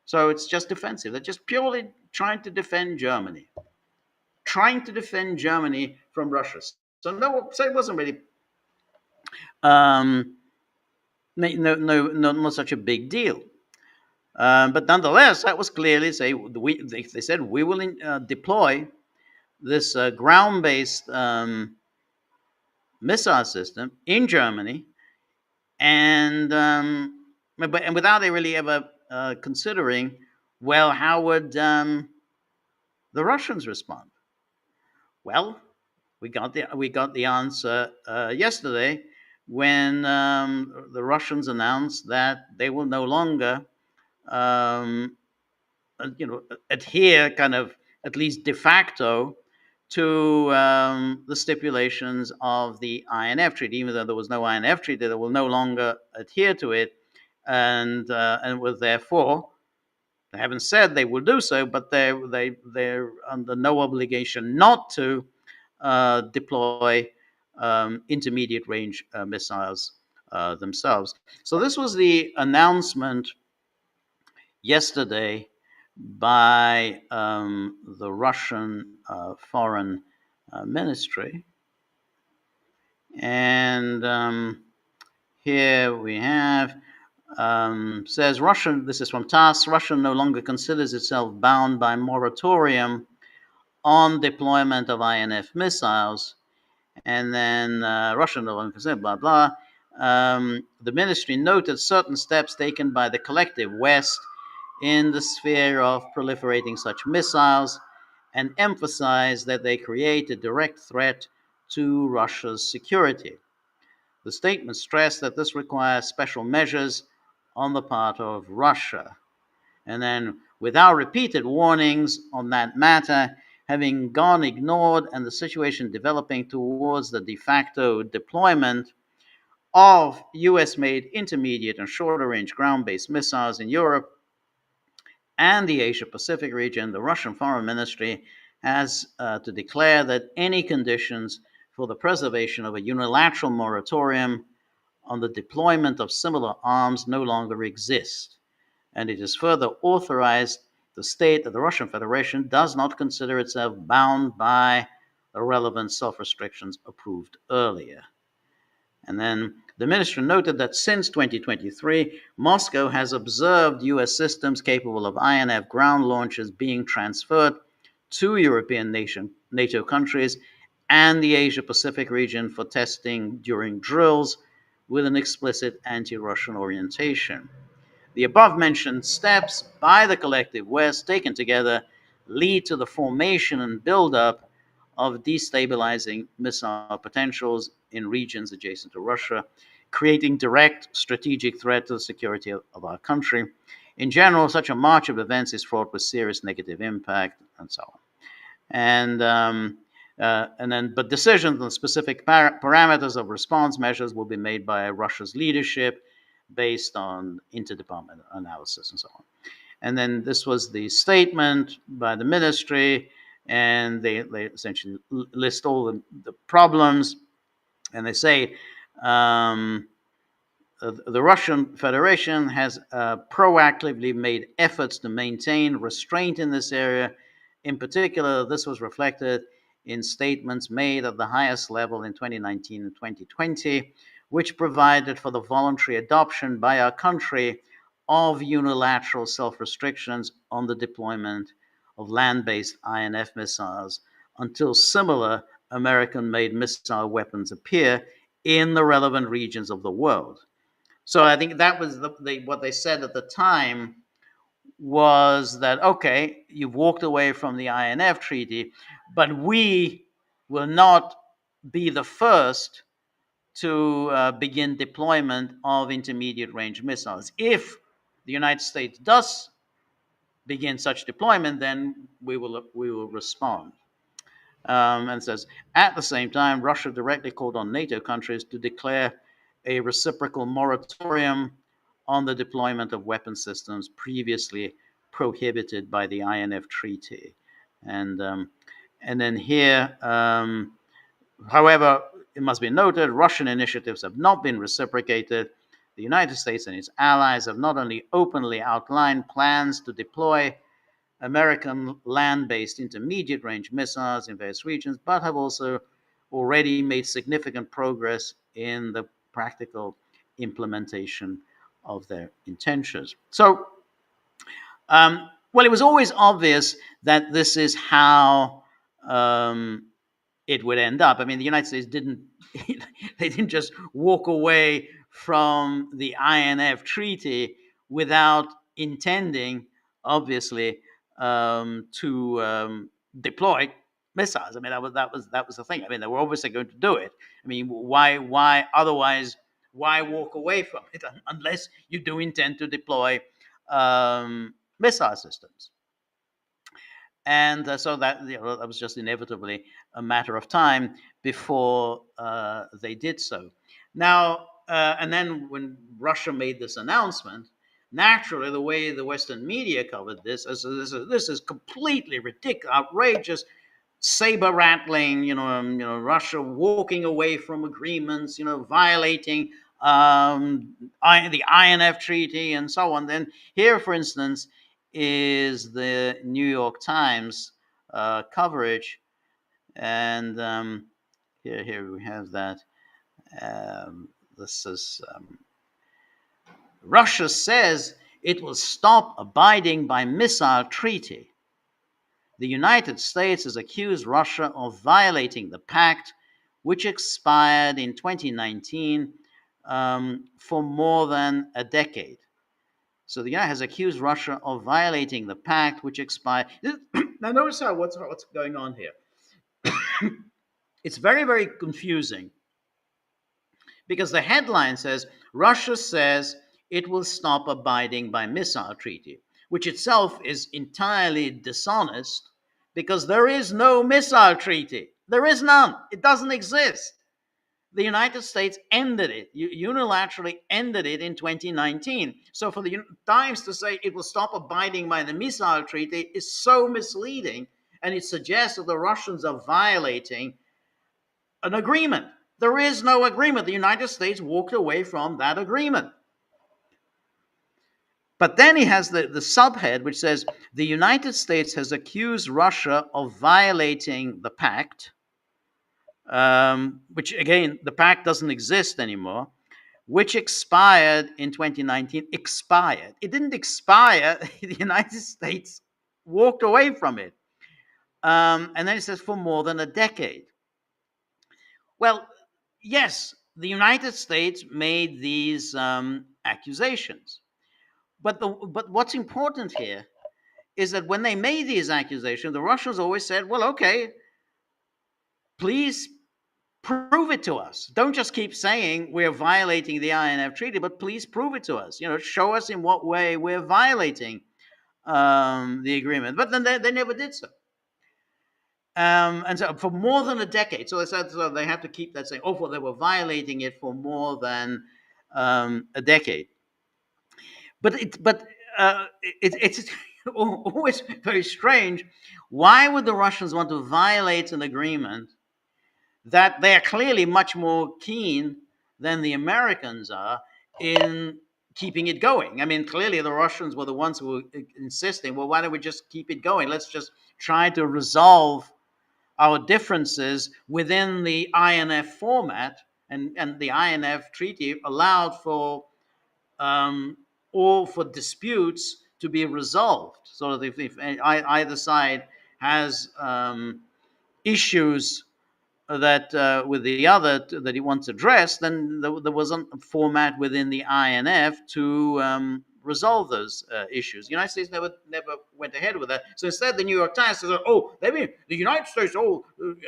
So it's just defensive. They're just purely trying to defend Germany, from Russia. So it wasn't really um, not such a big deal. But nonetheless, that was clearly they said we will deploy this ground-based missile system in Germany, and without they really ever considering, well, how would the Russians respond? Well, we got the answer yesterday when the Russians announced that they will no longer um, adhere, kind of, at least de facto, to the stipulations of the INF treaty. Even though there was no INF treaty, they will no longer adhere to it, and will therefore, they haven't said they will do so, but they're under no obligation not to deploy intermediate range missiles themselves. So this was the announcement yesterday by the Russian Foreign Ministry. And here we have, says Russian, this is from TASS, Russia no longer considers itself bound by moratorium on deployment of INF missiles. And then Russia no longer considers, blah, blah. The ministry noted certain steps taken by the collective West in the sphere of proliferating such missiles and emphasized that they create a direct threat to Russia's security. The statement stressed that this requires special measures on the part of Russia. And then, without repeated warnings on that matter having gone ignored and the situation developing towards the de facto deployment of US made intermediate and shorter range ground based missiles in Europe and the Asia Pacific region, the Russian Foreign Ministry has to declare that any conditions for the preservation of a unilateral moratorium on the deployment of similar arms no longer exist. And it is further authorized to state that the Russian Federation does not consider itself bound by the relevant self restrictions approved earlier. And then the minister noted that since 2023, Moscow has observed US systems capable of INF ground launches being transferred to European NATO countries and the Asia Pacific region for testing during drills with an explicit anti Russian orientation. The above mentioned steps by the collective West, taken together, lead to the formation and buildup of destabilizing missile potentials in regions adjacent to Russia, creating direct strategic threat to the security of our country. In general, such a march of events is fraught with serious negative impact, and so on. But decisions on specific parameters of response measures will be made by Russia's leadership based on interdepartmental analysis and so on. And then this was the statement by the ministry, and they essentially list all the problems, and they say the Russian Federation has proactively made efforts to maintain restraint in this area. In particular, this was reflected in statements made at the highest level in 2019 and 2020, which provided for the voluntary adoption by our country of unilateral self-restrictions on the deployment of land-based INF missiles until similar American-made missile weapons appear in the relevant regions of the world. So I think that was what they said at the time, was that, okay, you've walked away from the INF treaty, but we will not be the first to begin deployment of intermediate range missiles. If the United States does begin such deployment, then we will respond. And says, at the same time, Russia directly called on NATO countries to declare a reciprocal moratorium on the deployment of weapon systems previously prohibited by the INF Treaty. And then here, however, it must be noted, Russian initiatives have not been reciprocated. The United States and its allies have not only openly outlined plans to deploy American land-based intermediate-range missiles in various regions, but have also already made significant progress in the practical implementation of their intentions. So, well, it was always obvious that this is how it would end up. I mean, the United States they didn't just walk away from the INF Treaty without intending, obviously, to deploy missiles. I mean, that was the thing. I mean, they were obviously going to do it. I mean, why otherwise? Why walk away from it unless you do intend to deploy missile systems? And so that that was just inevitably a matter of time before they did so. Now, and then when Russia made this announcement, naturally, the way the Western media covered this is completely ridiculous, outrageous, saber rattling. Russia walking away from agreements, violating the INF Treaty and so on. Then here, for instance, is the New York Times coverage, and here we have that. This is Russia says it will stop abiding by missile treaty. The United States has accused Russia of violating the pact, which expired in 2019 for more than a decade. So the United has accused Russia of violating the pact, which expired. Now, notice what's going on here. It's very, very confusing because the headline says Russia says it will stop abiding by missile treaty, which itself is entirely dishonest because there is no missile treaty. There is none. It doesn't exist. The United States ended it, unilaterally ended it in 2019. So for the Times to say it will stop abiding by the missile treaty is so misleading, and it suggests that the Russians are violating an agreement. There is no agreement. The United States walked away from that agreement. But then he has the subhead which says the United States has accused Russia of violating the pact, which again, the pact doesn't exist anymore, which expired in 2019. Expired. It didn't expire. The United States walked away from it. And then it says for more than a decade. Well, yes, the United States made these accusations. But what's important here is that when they made these accusations, the Russians always said, well, okay, please prove it to us. Don't just keep saying we're violating the INF Treaty, but please prove it to us. Show us in what way we're violating the agreement. But then they never did so. And so for more than a decade, so they have to keep that saying, well, they were violating it for more than a decade. But it's always very strange. Why would the Russians want to violate an agreement that they are clearly much more keen than the Americans are in keeping it going? I mean, clearly the Russians were the ones who were insisting, well, why don't we just keep it going? Let's just try to resolve our differences within the INF format. And the INF treaty allowed for for disputes to be resolved. So that if either side has issues that with the other that he wants addressed, then there was a format within the INF to resolve those issues. The United States never went ahead with that. So instead, the New York Times says, the United States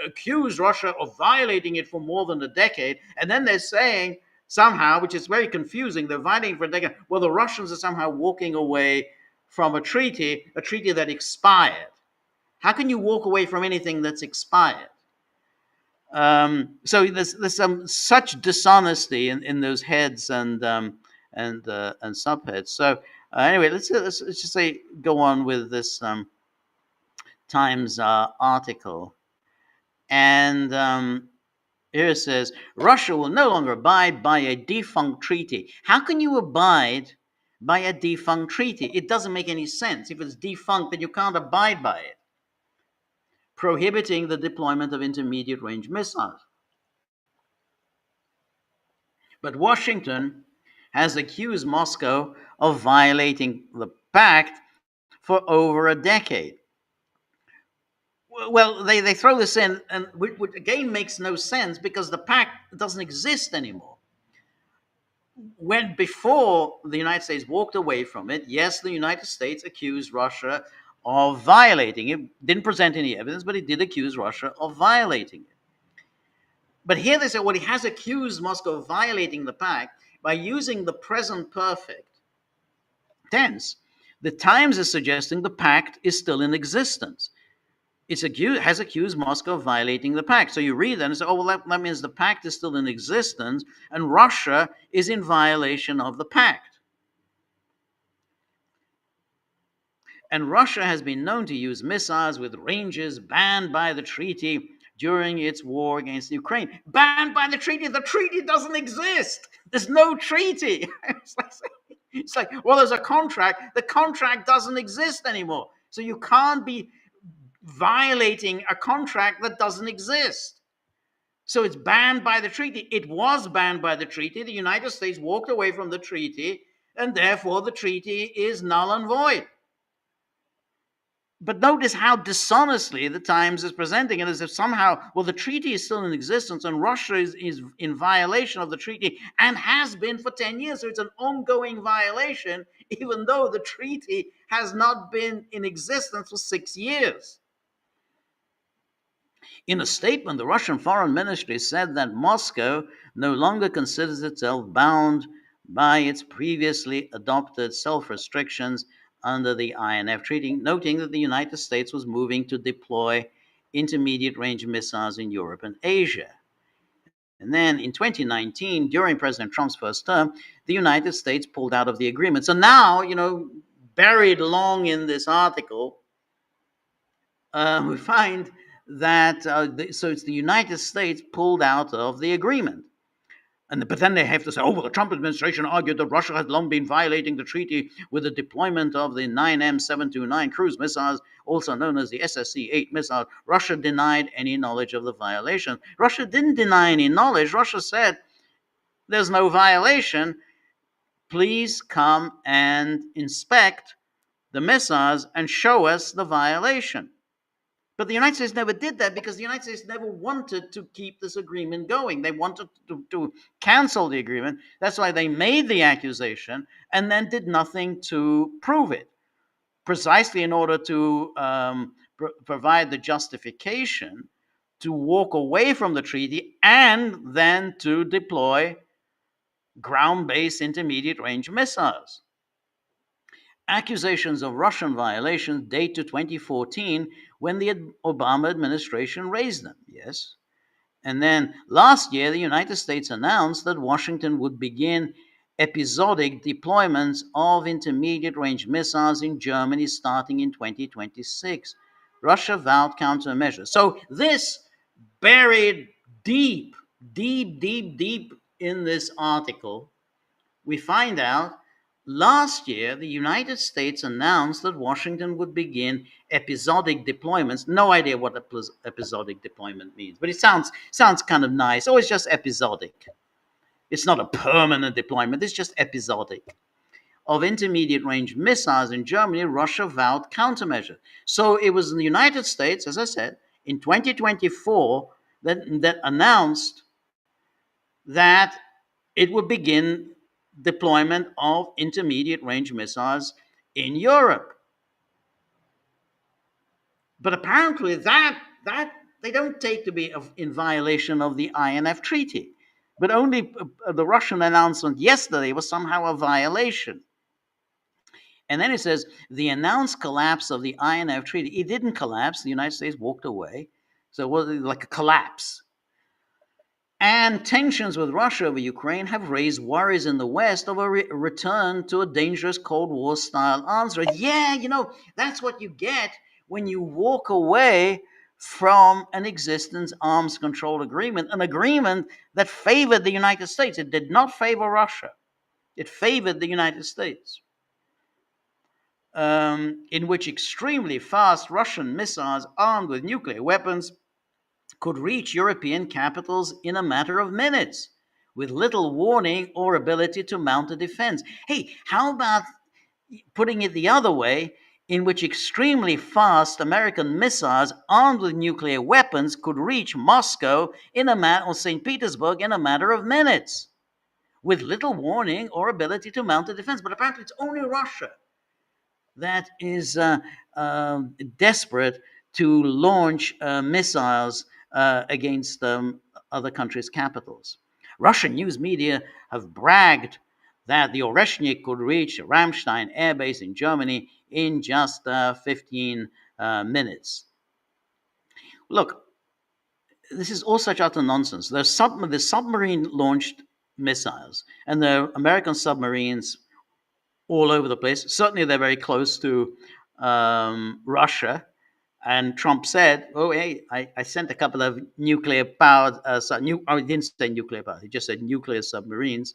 accused Russia of violating it for more than a decade, and then they're saying somehow, which is very confusing. They're fighting for a decade. Well, the Russians are somehow walking away from a treaty that expired. How can you walk away from anything that's expired? So there's some such dishonesty in those heads and subheads. So anyway, let's just say go on with this Times article, and here it says Russia will no longer abide by a defunct treaty. How can you abide by a defunct treaty? It doesn't make any sense. If it's defunct, then you can't abide by it. Prohibiting the deployment of intermediate range missiles. But Washington has accused Moscow of violating the pact for over a decade. Well, they throw this in, and which again makes no sense because the pact doesn't exist anymore. When before the United States walked away from it, yes, the United States accused Russia of violating it. Didn't present any evidence, but it did accuse Russia of violating it. But here they say, well, he has accused Moscow of violating the pact by using the present perfect tense. The Times is suggesting the pact is still in existence. Has accused Moscow of violating the pact. So you read that and say, oh, well, that means the pact is still in existence and Russia is in violation of the pact. And Russia has been known to use missiles with ranges banned by the treaty during its war against Ukraine. Banned by the treaty? The treaty doesn't exist. There's no treaty. It's like, well, there's a contract. The contract doesn't exist anymore. So you can't be violating a contract that doesn't exist. So it's banned by the treaty. It was banned by the treaty. The United States walked away from the treaty, and therefore the treaty is null and void. But notice how dishonestly the Times is presenting it, as if somehow, well, the treaty is still in existence and Russia is in violation of the treaty and has been for 10 years. So it's an ongoing violation, even though the treaty has not been in existence for 6 years. In a statement, the Russian Foreign Ministry said that Moscow no longer considers itself bound by its previously adopted self-restrictions under the INF Treaty, noting that the United States was moving to deploy intermediate range missiles in Europe and Asia. And then in 2019, during President Trump's first term, the United States pulled out of the agreement. So now, buried long in this article, we find that so it's the United States pulled out of the agreement. But then they have to say, oh, well, the Trump administration argued that Russia has long been violating the treaty with the deployment of the 9M729 cruise missiles, also known as the SSC-8 missile. Russia denied any knowledge of the violation. Russia didn't deny any knowledge. Russia said, there's no violation. Please come and inspect the missiles and show us the violation. But the United States never did that because the United States never wanted to keep this agreement going. They wanted to cancel the agreement. That's why they made the accusation and then did nothing to prove it, precisely in order to provide the justification to walk away from the treaty and then to deploy ground-based intermediate-range missiles. Accusations of Russian violations date to 2014 when the Obama administration raised them, yes. And then last year, the United States announced that Washington would begin episodic deployments of intermediate range missiles in Germany starting in 2026. Russia vowed countermeasures. So this buried deep in this article, we find out last year, the United States announced that Washington would begin episodic deployments. No idea what episodic deployment means, but it sounds kind of nice. Oh, it's just episodic. It's not a permanent deployment. It's just episodic. Of intermediate range missiles in Germany, Russia vowed countermeasures. So it was in the United States, as I said, in 2024 that announced that it would begin deployment of intermediate range missiles in Europe. But apparently that they don't take to be in violation of the INF Treaty. but only the Russian announcement yesterday was somehow a violation. And then it says the announced collapse of the INF Treaty. It didn't collapse. The United States walked away. So it was like a collapse. And tensions with Russia over Ukraine have raised worries in the West of a return to a dangerous Cold War style arms race. Yeah, that's what you get when you walk away from an existence arms control agreement, an agreement that favored the United States. It did not favor Russia, it favored the United States. In which extremely fast Russian missiles armed with nuclear weapons could reach European capitals in a matter of minutes with little warning or ability to mount a defense. Hey, how about putting it the other way, in which extremely fast American missiles armed with nuclear weapons could reach Moscow or St. Petersburg in a matter of minutes with little warning or ability to mount a defense? But apparently it's only Russia that is desperate to launch missiles against other countries' capitals. Russian news media have bragged that the Oreshnik could reach Ramstein air base in Germany in just 15 minutes. Look, this is all such utter nonsense. The submarine launched missiles, and the American submarines all over the place. Certainly, they're very close to Russia. And Trump said, "Oh, hey, I sent a couple of nuclear powered. He didn't say nuclear powered. He just said nuclear submarines,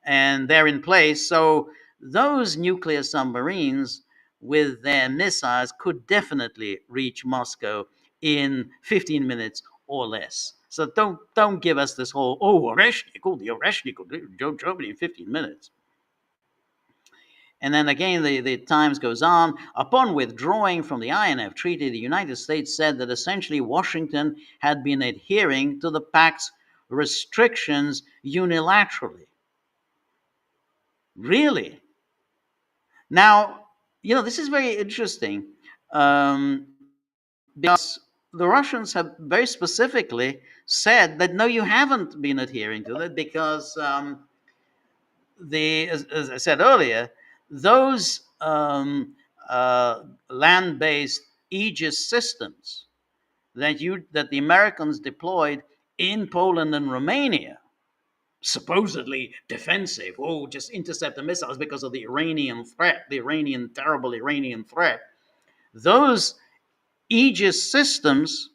and they're in place. So those nuclear submarines, with their missiles, could definitely reach Moscow in 15 minutes or less. So don't give us this whole the Oreshnik will Germany in 15 minutes." And then again, the Times goes on. Upon withdrawing from the INF Treaty, the United States said that essentially Washington had been adhering to the pact's restrictions unilaterally. Really? Now, this is very interesting because the Russians have very specifically said that no, you haven't been adhering to it because as I said earlier, those land-based Aegis systems that the Americans deployed in Poland and Romania, supposedly defensive, just intercept the missiles because of the Iranian threat, terrible Iranian threat. Those Aegis systems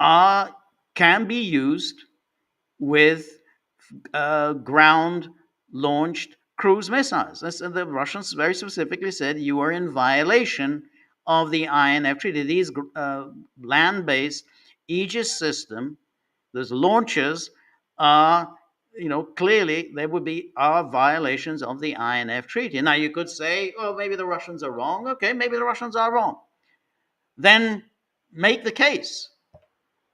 can be used with ground launched cruise missiles. The Russians very specifically said you are in violation of the INF Treaty. These land based Aegis system, those launches are, clearly there would be violations of the INF Treaty. Now you could say, oh, maybe the Russians are wrong. Okay, maybe the Russians are wrong. Then make the case.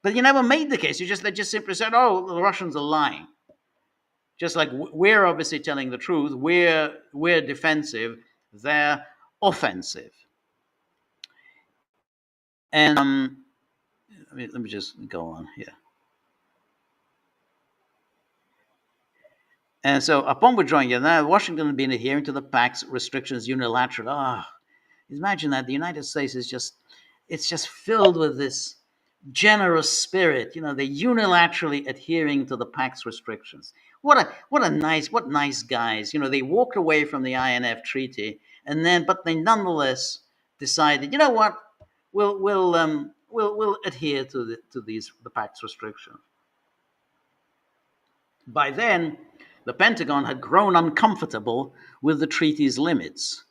But you never made the case. They just simply said, oh, the Russians are lying. Just like we're obviously telling the truth, we're defensive, they're offensive. And let me just go on here. And so, upon withdrawing, now Washington had been adhering to the pact's restrictions unilaterally. Imagine that the United States is just filled with this generous spirit. They're unilaterally adhering to the pact's restrictions. What nice guys. They walked away from the INF Treaty, but they nonetheless decided, you know what, we'll adhere to the pact's restrictions. By then, the Pentagon had grown uncomfortable with the treaty's limits.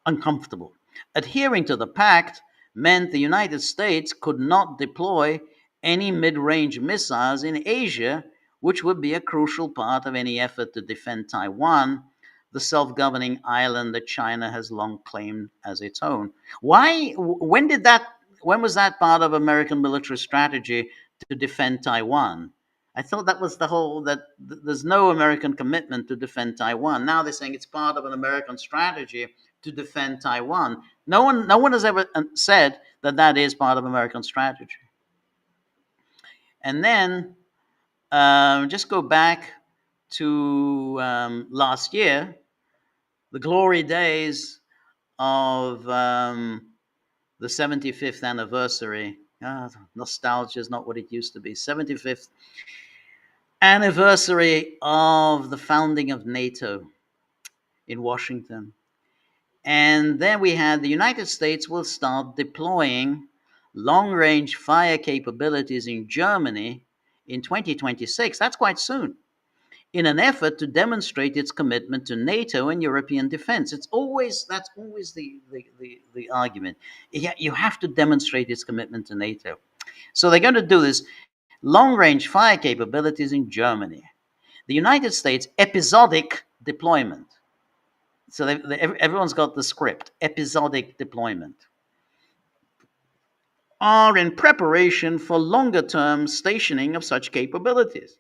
Uncomfortable. Adhering to the pact meant the United States could not deploy any mid-range missiles in Asia, which would be a crucial part of any effort to defend Taiwan, the self-governing island that China has long claimed as its own. Why? When was that part of American military strategy to defend Taiwan? I thought that was that there's no American commitment to defend Taiwan. Now they're saying it's part of an American strategy to defend Taiwan. No one has ever said that is part of American strategy. And then just go back to last year, the glory days of the 75th anniversary. Nostalgia is not what it used to be. 75th anniversary of the founding of NATO in Washington. And then we had the United States will start deploying long range fire capabilities in Germany in 2026. That's quite soon. In an effort to demonstrate its commitment to NATO and European defense. That's always the argument. You have to demonstrate its commitment to NATO. So they're going to do this long range fire capabilities in Germany. The United States, episodic deployment. So everyone's got the script, episodic deployment, are in preparation for longer term stationing of such capabilities.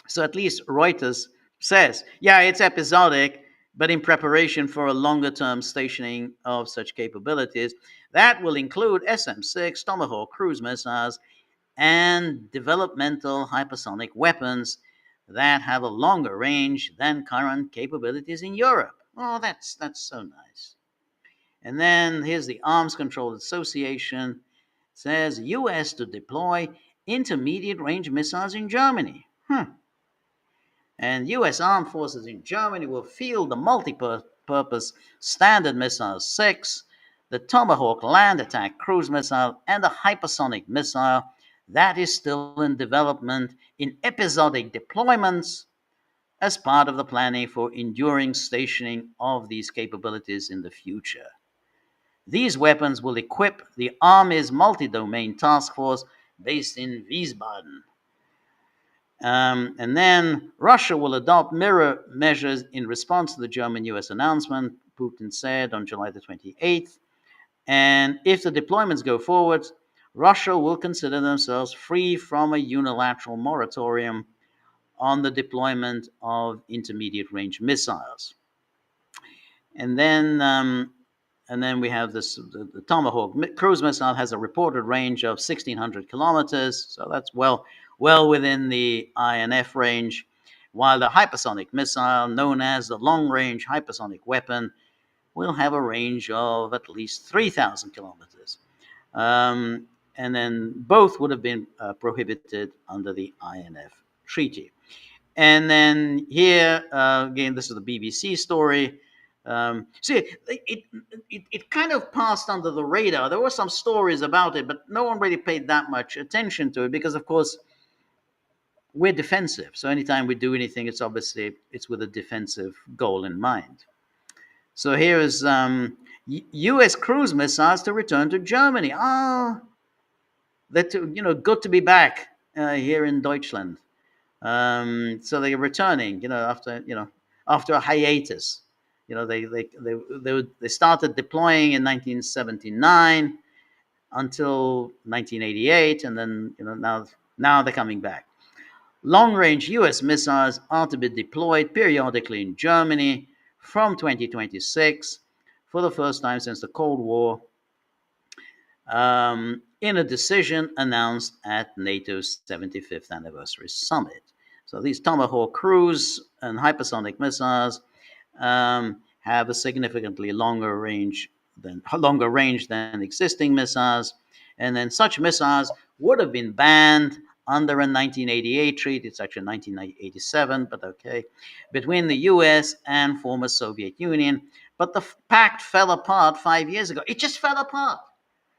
So at least Reuters says, yeah, it's episodic, but in preparation for a longer term stationing of such capabilities. That will include SM-6, Tomahawk cruise missiles, and developmental hypersonic weapons that have a longer range than current capabilities in Europe. Oh, that's so nice. And then here's the Arms Control Association. It says U.S. to deploy intermediate range missiles in Germany. And U.S. armed forces in Germany will field the multi-purpose Standard Missile 6, the Tomahawk land attack cruise missile, and the hypersonic missile that is still in development in episodic deployments as part of the planning for enduring stationing of these capabilities in the future. These weapons will equip the Army's multi-domain task force based in Wiesbaden. And then Russia will adopt mirror measures in response to the German-US announcement, Putin said on July the 28th. And if the deployments go forward, Russia will consider themselves free from a unilateral moratorium on the deployment of intermediate range missiles. And then we have the Tomahawk cruise missile has a reported range of 1,600 kilometers, so that's well within the INF range, while the hypersonic missile, known as the long-range hypersonic weapon, will have a range of at least 3,000 kilometers. And then both would have been prohibited under the INF treaty. And then here, again, this is the BBC story. See, it kind of passed under the radar. There were some stories about it, but no one really paid that much attention to it because, of course, we're defensive. So anytime we do anything, it's with a defensive goal in mind. So here is U.S. cruise missiles to return to Germany. Good to be back here in Deutschland. So they're returning, after a hiatus. They started deploying in 1979 until 1988, and then now they're coming back. Long-range U.S. missiles are to be deployed periodically in Germany from 2026 for the first time since the Cold War, in a decision announced at NATO's 75th anniversary summit. So these Tomahawk cruise and hypersonic missiles have a significantly longer range than existing missiles, and then such missiles would have been banned under a 1988 treaty. It's actually 1987, but okay, between the U.S. and former Soviet Union. But the pact fell apart 5 years ago. It just fell apart.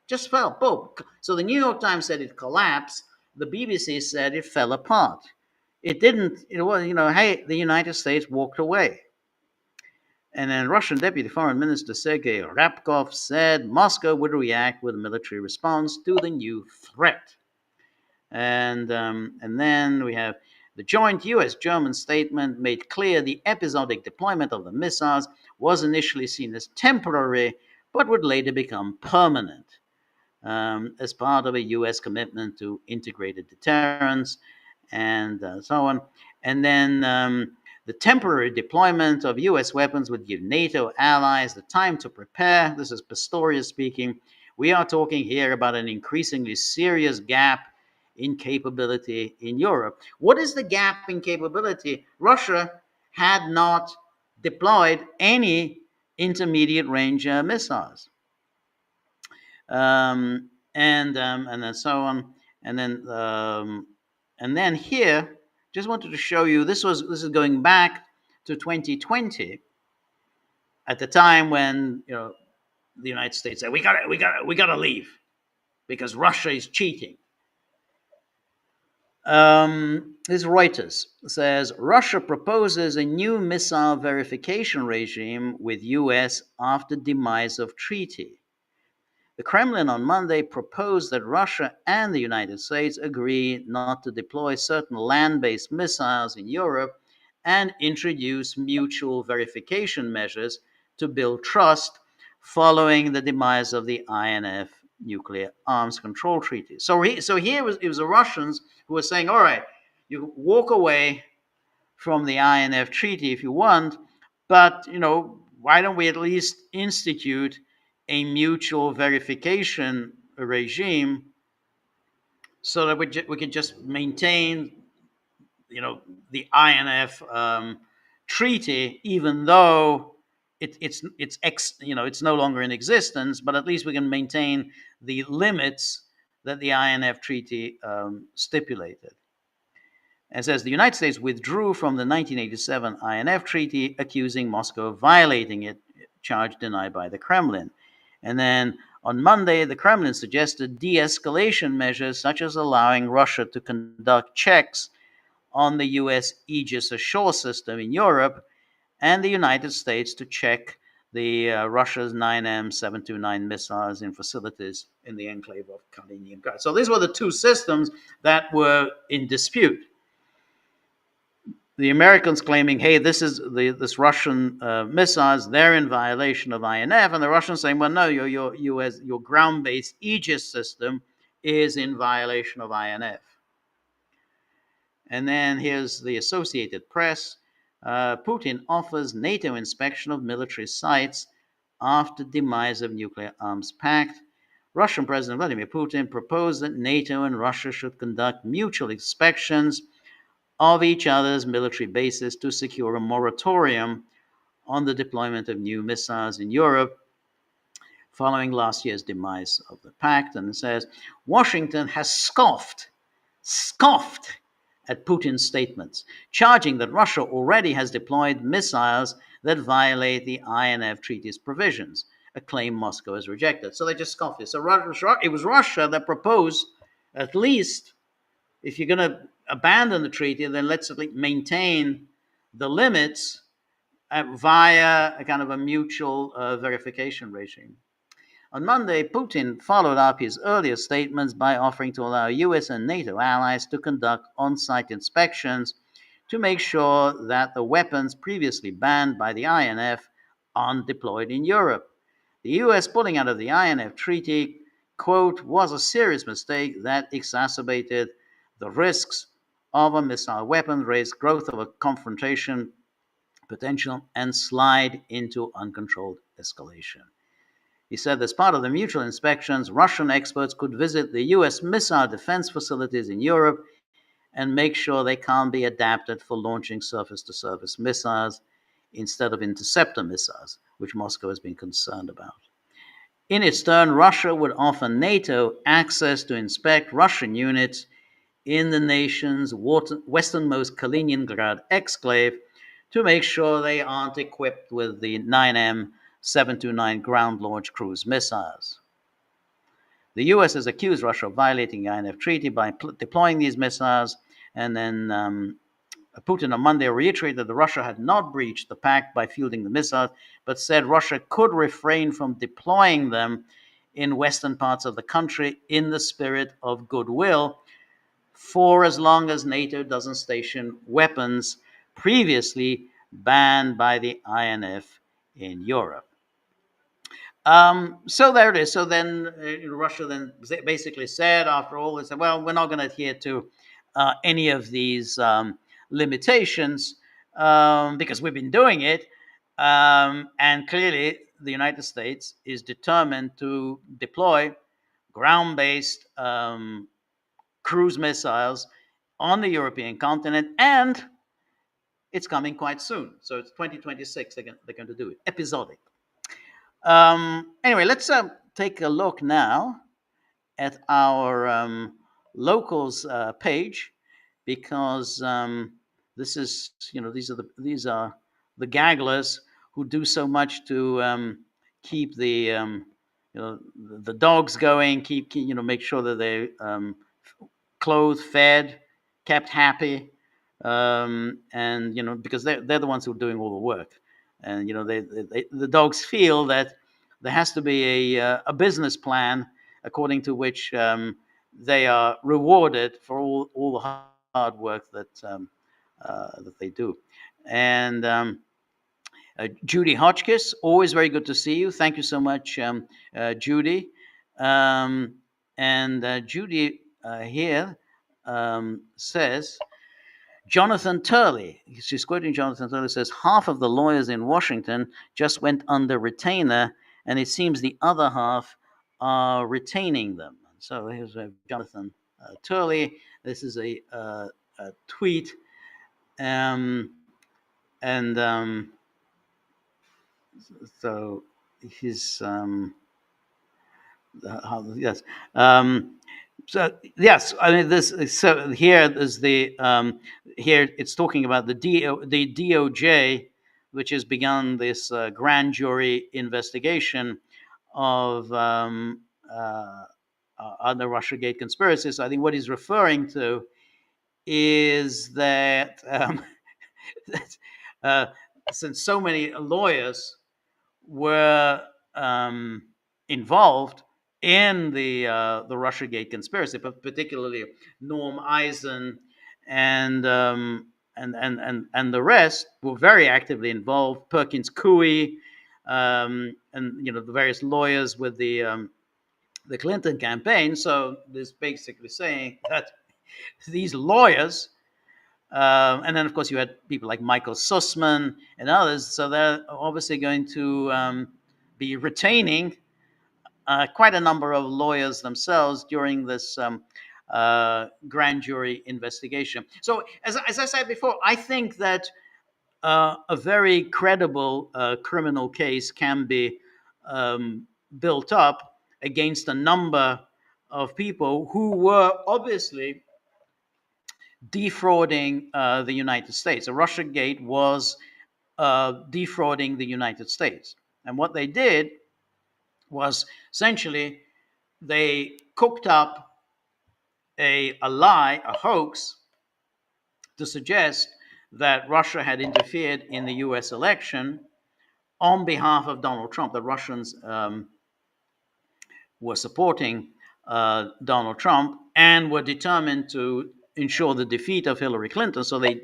Just fell. Boom. So the New York Times said it collapsed. The BBC said it fell apart. It didn't. It was, hey, the United States walked away. And then Russian Deputy Foreign Minister Sergei Ryabkov said Moscow would react with a military response to the new threat. And then we have the joint U.S.-German statement made clear the episodic deployment of the missiles was initially seen as temporary, but would later become permanent as part of a U.S. commitment to integrated deterrence and so on. And then the temporary deployment of U.S. weapons would give NATO allies the time to prepare. This is Pistorius speaking. We are talking here about an increasingly serious gap in capability in Europe. What is the gap in capability? Russia had not deployed any intermediate range missiles, and then so on, and then here, just wanted to show you this is going back to 2020, at the time when the United States said we got to leave because Russia is cheating. This Reuters says Russia proposes a new missile verification regime with U.S. after demise of treaty. The Kremlin on Monday proposed that Russia and the United States agree not to deploy certain land based missiles in Europe and introduce mutual verification measures to build trust following the demise of the INF nuclear arms control treaty. So here it was the Russians who were saying, all right, you walk away from the INF treaty if you want, but why don't we at least institute a mutual verification regime so that we can just maintain the INF treaty, even though it's no longer in existence, but at least we can maintain the limits that the INF treaty stipulated. It says the United States withdrew from the 1987 INF treaty, accusing Moscow of violating it, charge denied by the Kremlin. And then on Monday, the Kremlin suggested de escalation measures, such as allowing Russia to conduct checks on the U.S. Aegis Ashore system in Europe, and the United States to check the Russia's 9M729 missiles in facilities in the enclave of Kaliningrad. So these were the two systems that were in dispute. The Americans claiming, hey, this Russian missiles, they're in violation of INF, and the Russians saying, well, no, your ground-based Aegis system is in violation of INF. And then here's the Associated Press. Putin offers NATO inspection of military sites after demise of nuclear arms pact. Russian President Vladimir Putin proposed that NATO and Russia should conduct mutual inspections of each other's military bases to secure a moratorium on the deployment of new missiles in Europe following last year's demise of the pact. And it says Washington has scoffed at Putin's statements, charging that Russia already has deployed missiles that violate the INF Treaty's provisions, a claim Moscow has rejected. So they just scoffed it. So it was Russia that proposed, at least, if you're going to abandon the treaty, then let's maintain the limits via a kind of a mutual verification regime. On Monday, Putin followed up his earlier statements by offering to allow US and NATO allies to conduct on-site inspections to make sure that the weapons previously banned by the INF aren't deployed in Europe. The US pulling out of the INF treaty, quote, was a serious mistake that exacerbated the risks of a missile weapon, raised growth of a confrontation potential, and slide into uncontrolled escalation. He said as part of the mutual inspections, Russian experts could visit the US missile defense facilities in Europe and make sure they can't be adapted for launching surface-to-surface missiles instead of interceptor missiles, which Moscow has been concerned about. In its turn, Russia would offer NATO access to inspect Russian units in the nation's westernmost Kaliningrad exclave to make sure they aren't equipped with the 9M729 ground launch cruise missiles. The US has accused Russia of violating the INF treaty by deploying these missiles, and then Putin on Monday reiterated that Russia had not breached the pact by fielding the missiles, but said Russia could refrain from deploying them in western parts of the country in the spirit of goodwill for as long as NATO doesn't station weapons previously banned by the INF in Europe. So there it is. So then Russia then basically said, after all, they said, well, we're not going to adhere to any of these limitations because we've been doing it. And clearly, the United States is determined to deploy ground-based cruise missiles on the European continent, and it's coming quite soon. So it's 2026. They're going to do it. Episodic. Anyway, let's take a look now at our locals page, because this is, these are the Gagglers who do so much to keep the dogs going, make sure that they clothed, fed, kept happy, and because they're the ones who are doing all the work, and the dogs feel that there has to be a business plan according to which they are rewarded for all the hard work that they do. And Judy Hotchkiss, always very good to see you. Thank you so much, Judy. And Judy here says, Jonathan Turley, she's quoting Jonathan Turley, says, half of the lawyers in Washington just went under retainer, and it seems the other half are retaining them. So here's Jonathan Turley. This is a tweet. And so his, yes. So yes, I mean this. So here is the here it's talking about the DOJ, which has begun this grand jury investigation of the Russiagate conspiracy. So I think what he's referring to is that, that since so many lawyers were involved in the Russiagate conspiracy, but particularly Norm Eisen and the rest were very actively involved. Perkins Coie, and the various lawyers with the Clinton campaign. So this basically saying that these lawyers. And then, of course, you had people like Michael Sussman and others. So they're obviously going to be retaining quite a number of lawyers themselves during this grand jury investigation. So, as I said before, I think that a very credible criminal case can be built up against a number of people who were obviously defrauding the United States. The Russiagate was defrauding the United States. And what they did was essentially they cooked up a lie, a hoax, to suggest that Russia had interfered in the US election on behalf of Donald Trump. The Russians were supporting Donald Trump and were determined to ensure the defeat of Hillary Clinton. So there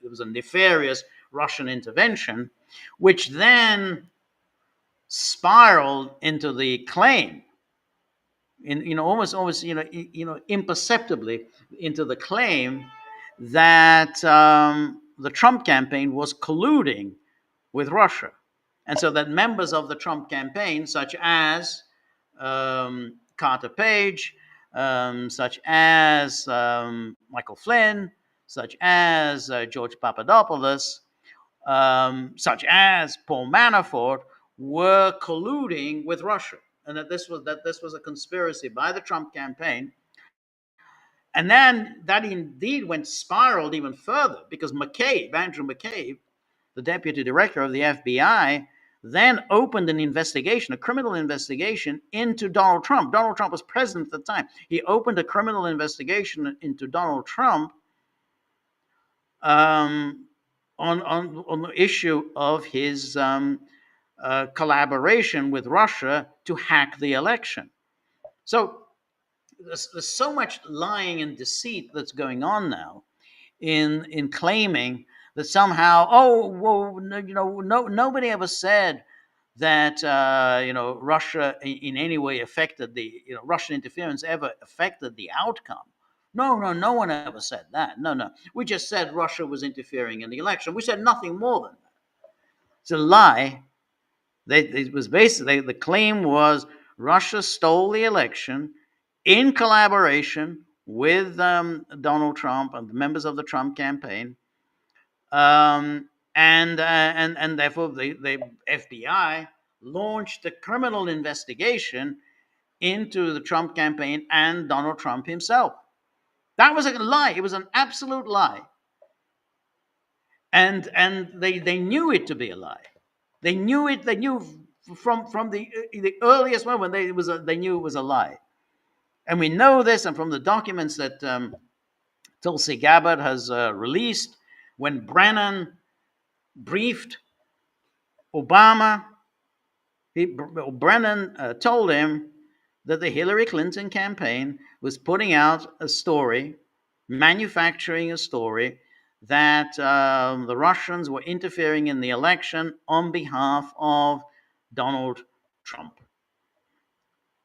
was a nefarious Russian intervention, which then spiraled into the claim, almost imperceptibly into the claim that the Trump campaign was colluding with Russia, and so that members of the Trump campaign, such as Carter Page, such as Michael Flynn, such as George Papadopoulos, such as Paul Manafort, were colluding with Russia, and that this was a conspiracy by the Trump campaign. And then that indeed spiraled even further, because Andrew McCabe, the deputy director of the FBI, then opened an investigation, a criminal investigation into Donald Trump. Donald Trump was president at the time. He opened a criminal investigation into Donald Trump on the issue of his collaboration with Russia to hack the election. So there's so much lying and deceit that's going on now in claiming that somehow, nobody ever said that Russia in any way affected Russian interference ever affected the outcome. No one ever said that. No, we just said Russia was interfering in the election. We said nothing more than that. It's a lie. It was basically, the claim was Russia stole the election in collaboration with Donald Trump and the members of the Trump campaign, um, and therefore the FBI launched a criminal investigation into the Trump campaign and Donald Trump himself. That was a lie. It was an absolute lie, and they knew it to be a lie. They knew it. They knew from the earliest moment they knew it was a lie, and we know this, and from the documents that Tulsi Gabbard has released, when Brennan briefed Obama, Brennan told him that the Hillary Clinton campaign was putting out a story, manufacturing a story that the Russians were interfering in the election on behalf of Donald Trump.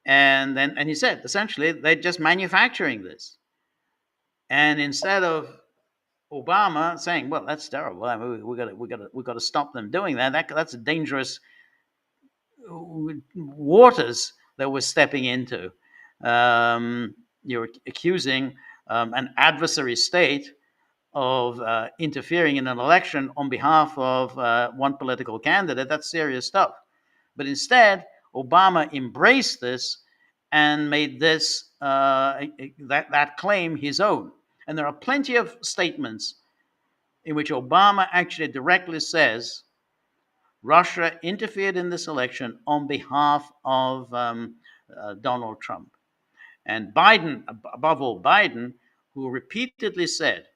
And he said essentially they're just manufacturing this. And instead of Obama saying, "Well, that's terrible. I mean, we got to stop them doing that. That's a dangerous waters that we're stepping into." You're accusing an adversary state of interfering in an election on behalf of one political candidate. That's serious stuff. But instead, Obama embraced this and made this that claim his own. And there are plenty of statements in which Obama actually directly says Russia interfered in this election on behalf of Donald Trump. And Biden, above all, Biden, who repeatedly said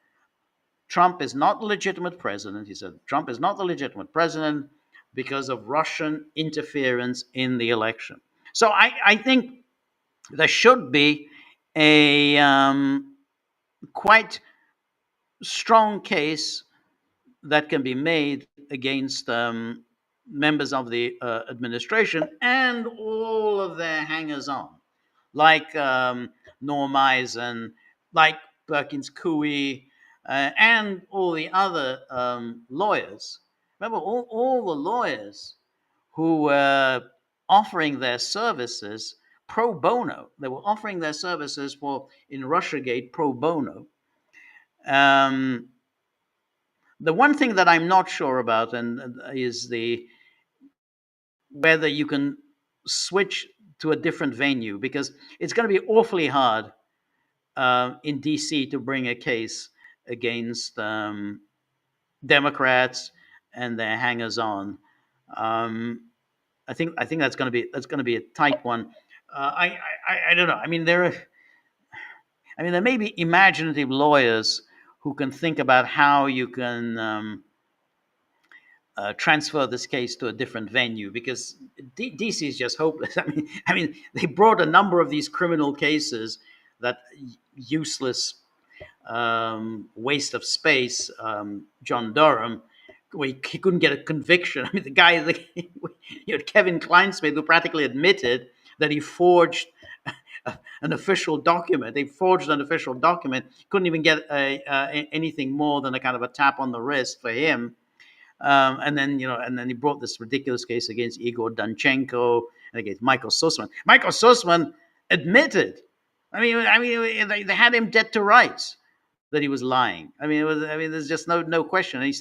Trump is not the legitimate president. He said Trump is not the legitimate president because of Russian interference in the election. So I think there should be a quite strong case that can be made against members of the administration and all of their hangers on, like Norm Eisen, like Perkins Coie, and all the other lawyers. Remember, all the lawyers who were offering their services pro bono. They were offering their services for in Russiagate pro bono. Um, the one thing that I'm not sure about and is the whether you can switch to a different venue, because it's going to be awfully hard in DC to bring a case against Democrats and their hangers-on. I think that's going to be a tight one. I don't know. I mean, there may be imaginative lawyers who can think about how you can transfer this case to a different venue, because DC is just hopeless. I mean, they brought a number of these criminal cases, that useless waste of space, John Durham, where he couldn't get a conviction. I mean, the guy, Kevin Kleinsmith, who practically admitted that he forged an official document. They forged an official document. Couldn't even get anything more than a kind of a tap on the wrist for him. And then he brought this ridiculous case against Igor Danchenko and against Michael Sussman. Michael Sussman admitted. They had him dead to rights that he was lying. There's just no question, and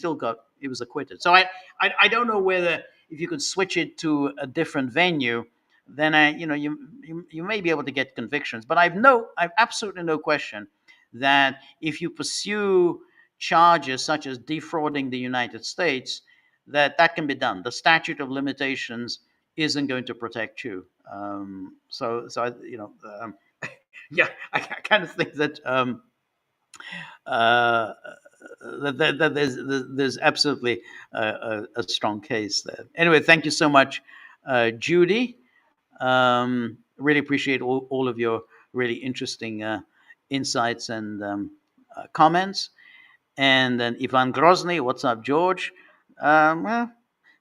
he was acquitted. So I don't know whether if you could switch it to a different venue, then you may be able to get convictions. But I've absolutely no question that if you pursue charges such as defrauding the United States, that can be done. The statute of limitations isn't going to protect you. Yeah, I kind of think that there's absolutely a strong case there. Anyway, thank you so much, Judy. Really appreciate all of your really interesting insights and comments. And then Ivan Grozny, what's up, George? Well,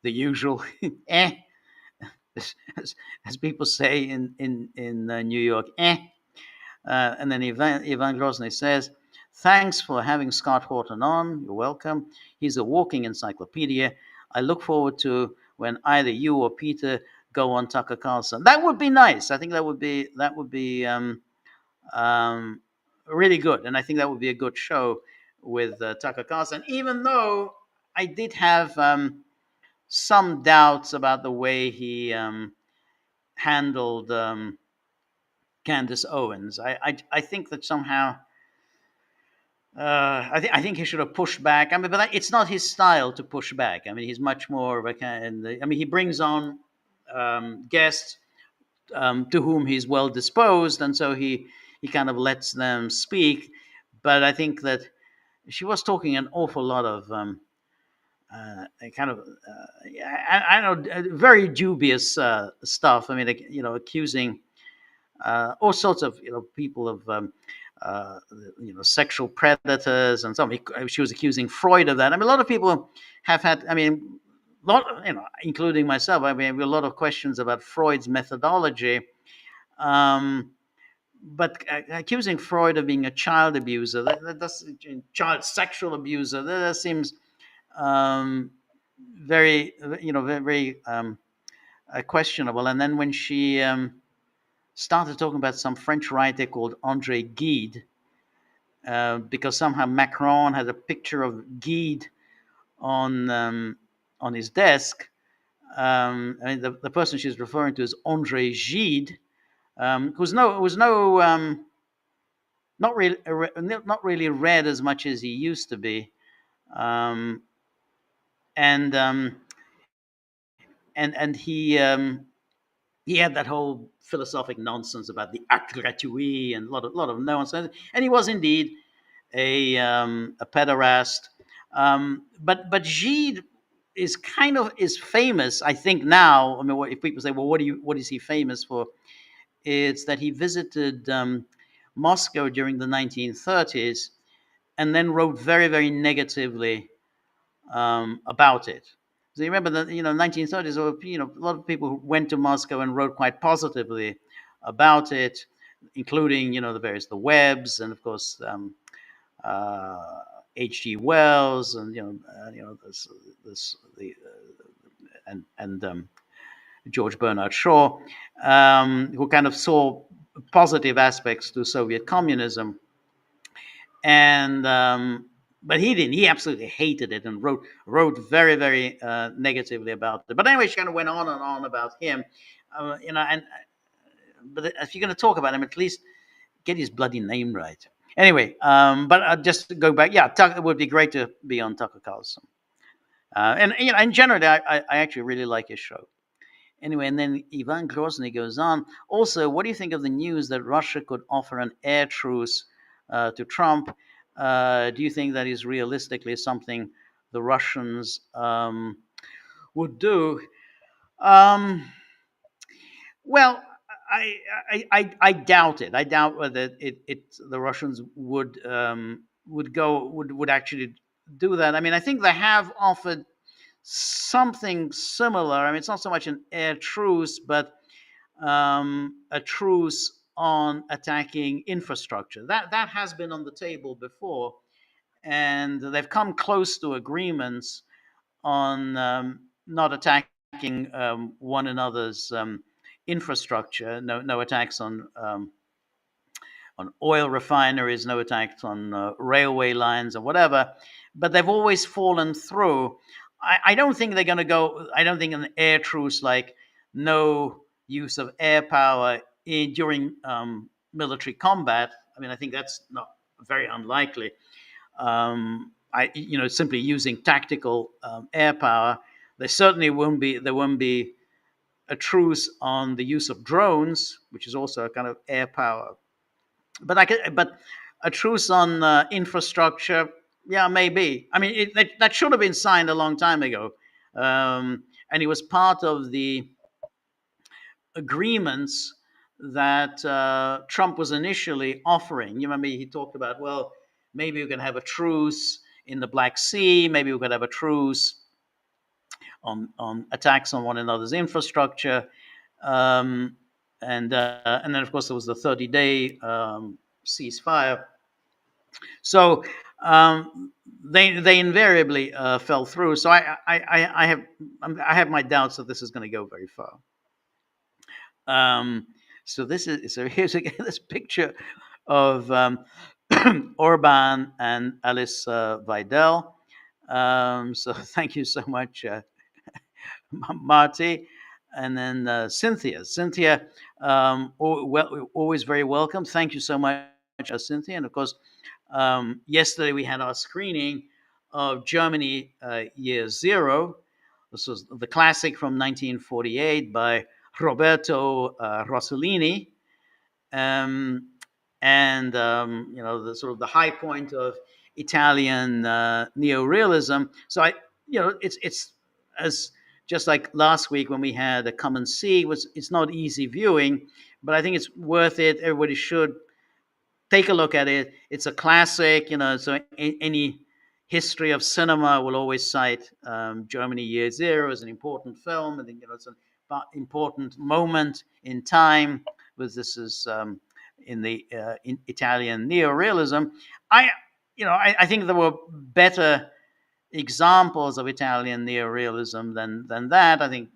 the usual, as people say in New York, eh. And then Ivan Grozny says, thanks for having Scott Horton on. You're welcome. He's a walking encyclopedia. I look forward to when either you or Peter go on Tucker Carlson. That would be nice. I think that would be really good, and I think that would be a good show with Tucker Carlson. Even though I did have some doubts about the way he handled Candace Owens. I think that somehow I think he should have pushed back. I mean, but it's not his style to push back. I mean, he's much more of a kind. I mean, he brings on guests to whom he's well disposed, and so he kind of lets them speak. But I think that she was talking an awful lot of kind of I don't know, very dubious stuff. I mean, like, accusing all sorts of people of uh, sexual predators and so on. She was accusing Freud of that. I mean, a lot of people have had. I mean, lot including myself. I mean, a lot of questions about Freud's methodology. Um, but accusing Freud of being a child abuser, that's child sexual abuser, that seems um, very, very, very questionable. And then when she started talking about some French writer called Andre Gide, because somehow Macron had a picture of Gide on his desk. I mean, the person she's referring to is Andre Gide, who was not really not really read as much as he used to be, um, and and he had that whole philosophic nonsense about the acte gratuit and a lot of nonsense. And he was indeed a pederast. But Gide is kind of is famous, I think now. I mean, if people say, well, what is he famous for? It's that he visited Moscow during the 1930s and then wrote very, very negatively about it. So you remember that 1930s, or a lot of people who went to Moscow and wrote quite positively about it, including the Webbs and of course H.G. Wells and this the and George Bernard Shaw, who kind of saw positive aspects to Soviet communism. And but he didn't. He absolutely hated it and wrote very, very negatively about it. But anyway, she kind of went on and on about him, and but if you're going to talk about him, at least get his bloody name right. Anyway, but just to go back, yeah, it would be great to be on Tucker Carlson. And in general, I actually really like his show. Anyway, and then Ivan Grozny goes on. Also, what do you think of the news that Russia could offer an air truce to Trump? Do you think that is realistically something the Russians would do? Um, well, I doubt it. I doubt whether the Russians would actually do that. I mean, I think they have offered something similar. I mean, it's not so much an air truce, but a truce on attacking infrastructure. That has been on the table before, and they've come close to agreements on not attacking one another's infrastructure. No attacks on oil refineries, no attacks on railway lines or whatever. But they've always fallen through. I don't think they're going to go. I don't think an air truce, like no use of air power during military combat. I mean, I think that's not very unlikely. Simply using tactical air power. There certainly won't be. There won't be a truce on the use of drones, which is also a kind of air power. But a truce on infrastructure, yeah, maybe. I mean, that should have been signed a long time ago, and it was part of the agreements that Trump was initially offering. You remember he talked about, well, maybe we can have a truce in the Black Sea, maybe we could have a truce on attacks on one another's infrastructure, um, and then of course there was the 30-day ceasefire. So they invariably fell through. So I have my doubts that this is going to go very far. So here's again this picture of Orban and Alice Weidel. So thank you so much, Marty. And then Cynthia. Cynthia, always very welcome. Thank you so much, Cynthia. And of course, yesterday we had our screening of Germany Year Zero. This was the classic from 1948 by Roberto Rossellini. Um, and the sort of the high point of Italian neorealism. So it's as just like last week when we had a Come and See. It's not easy viewing, but I think it's worth it. Everybody should take a look at it. It's a classic, so any history of cinema will always cite Germany Year Zero as an important film. I think it's an important moment in time. Was this is in the in Italian neorealism. I think there were better examples of Italian neorealism than that. I think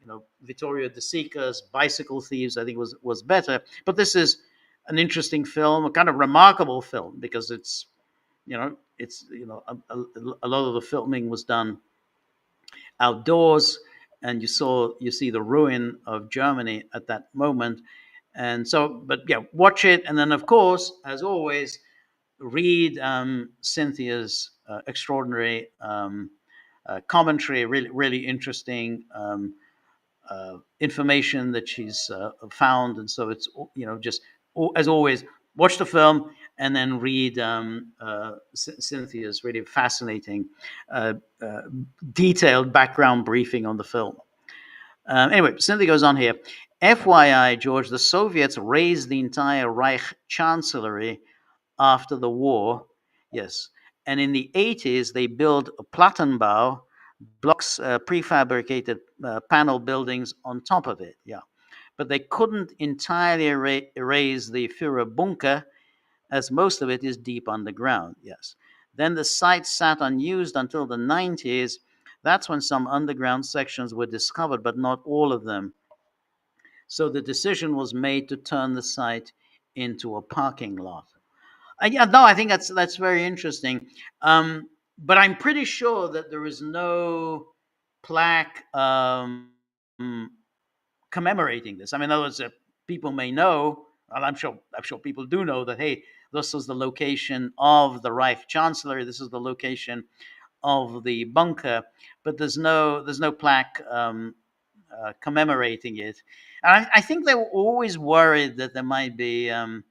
Vittorio De Sica's Bicycle Thieves I think was better, but this is an interesting film, a kind of remarkable film because a lot of the filming was done outdoors, and you see the ruin of Germany at that moment, and so but yeah, watch it, and then of course, as always, read Cynthia's extraordinary commentary, really interesting information that she's found, and so it's just as always, watch the film and then read Cynthia's really fascinating, uh, uh, detailed background briefing on the film. Anyway, Cynthia goes on here. FYI, George, the Soviets raised the entire Reich chancellery after the war. Yes. And in the 80s, they built a Plattenbau, blocks, prefabricated panel buildings on top of it. Yeah. But they couldn't entirely erase the Führer bunker, as most of it is deep underground. Yes. Then the site sat unused until the 90s. That's when some underground sections were discovered, but not all of them. So the decision was made to turn the site into a parking lot. Yeah, no, I think that's very interesting. But I'm pretty sure that there is no plaque commemorating this. I mean, in other words, people may know, and I'm sure people do know that hey, this was the location of the Reich Chancellery. This is the location of the bunker, but there's no plaque commemorating it. And I think they were always worried that there might be. The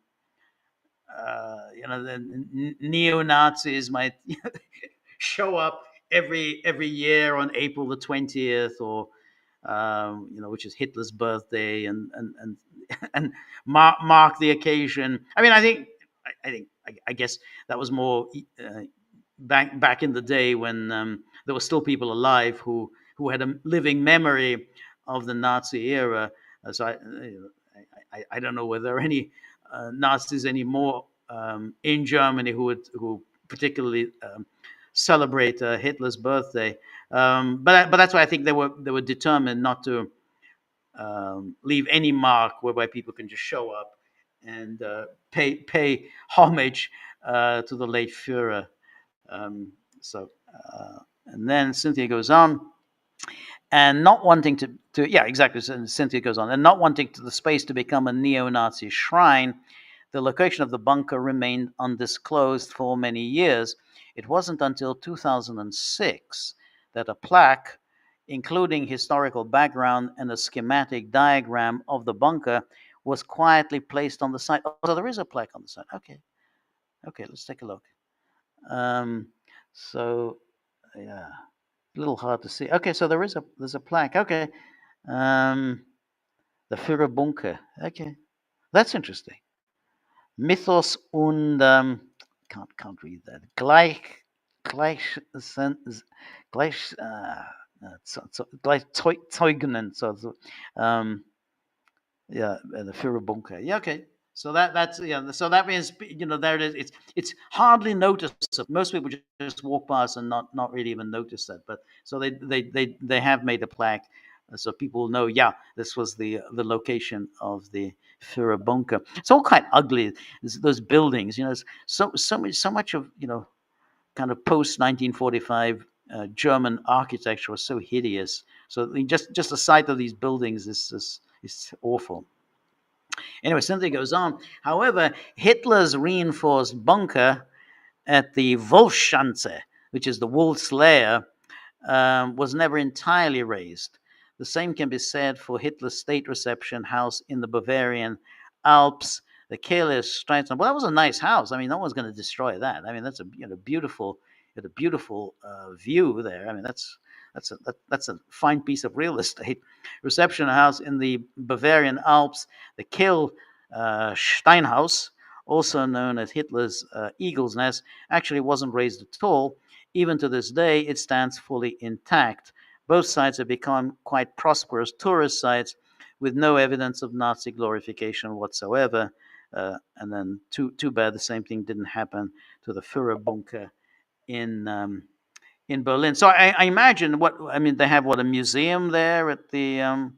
neo Nazis might show up every year on April the 20th, or which is Hitler's birthday, and and mark the occasion. I mean, I guess that was more back in the day when there were still people alive who had a living memory of the Nazi era. So I don't know whether there are any Nazis anymore in Germany who particularly celebrate Hitler's birthday. But that's why I think they were determined not to leave any mark whereby people can just show up and pay homage to the late Führer. So and then Cynthia goes on, and not wanting to yeah, exactly. Cynthia goes on, and not wanting the space to become a neo-Nazi shrine, the location of the bunker remained undisclosed for many years. It wasn't until 2006 that a plaque, including historical background and a schematic diagram of the bunker, was quietly placed on the site. Oh, so there is a plaque on the site. Okay, let's take a look. Um, so yeah, a little hard to see. Okay, so there's a plaque. Okay, um, the Führer Bunker. Okay, that's interesting. Mythos und can't read that. Gleich gleich gleich Zeugnen. So yeah, the Führer Bunker. Yeah, okay. So that's yeah. So that means there it is. It's hardly noticeable. Most people just walk past and not really even notice that. But so they have made a plaque so people know, yeah, this was the location of the Führer bunker. It's all quite ugly. Those buildings, so much of kind of post 1945 German architecture was so hideous. So just the sight of these buildings is awful. Anyway, Cynthia goes on. However, Hitler's reinforced bunker at the Wolfschanze, which is the wolf's lair, was never entirely razed. The same can be said for Hitler's state reception house in the Bavarian Alps, the Kehle Streitner. Well, that was a nice house. I mean, no one's going to destroy that. I mean, that's a beautiful view there. I mean, that's a fine piece of real estate. Reception house in the Bavarian Alps, the Kehl Steinhaus, also known as Hitler's Eagle's Nest, actually wasn't raised at all. Even to this day, it stands fully intact. Both sites have become quite prosperous tourist sites with no evidence of Nazi glorification whatsoever. And then, too bad the same thing didn't happen to the Führer bunker in Berlin. So I imagine they have a museum there at the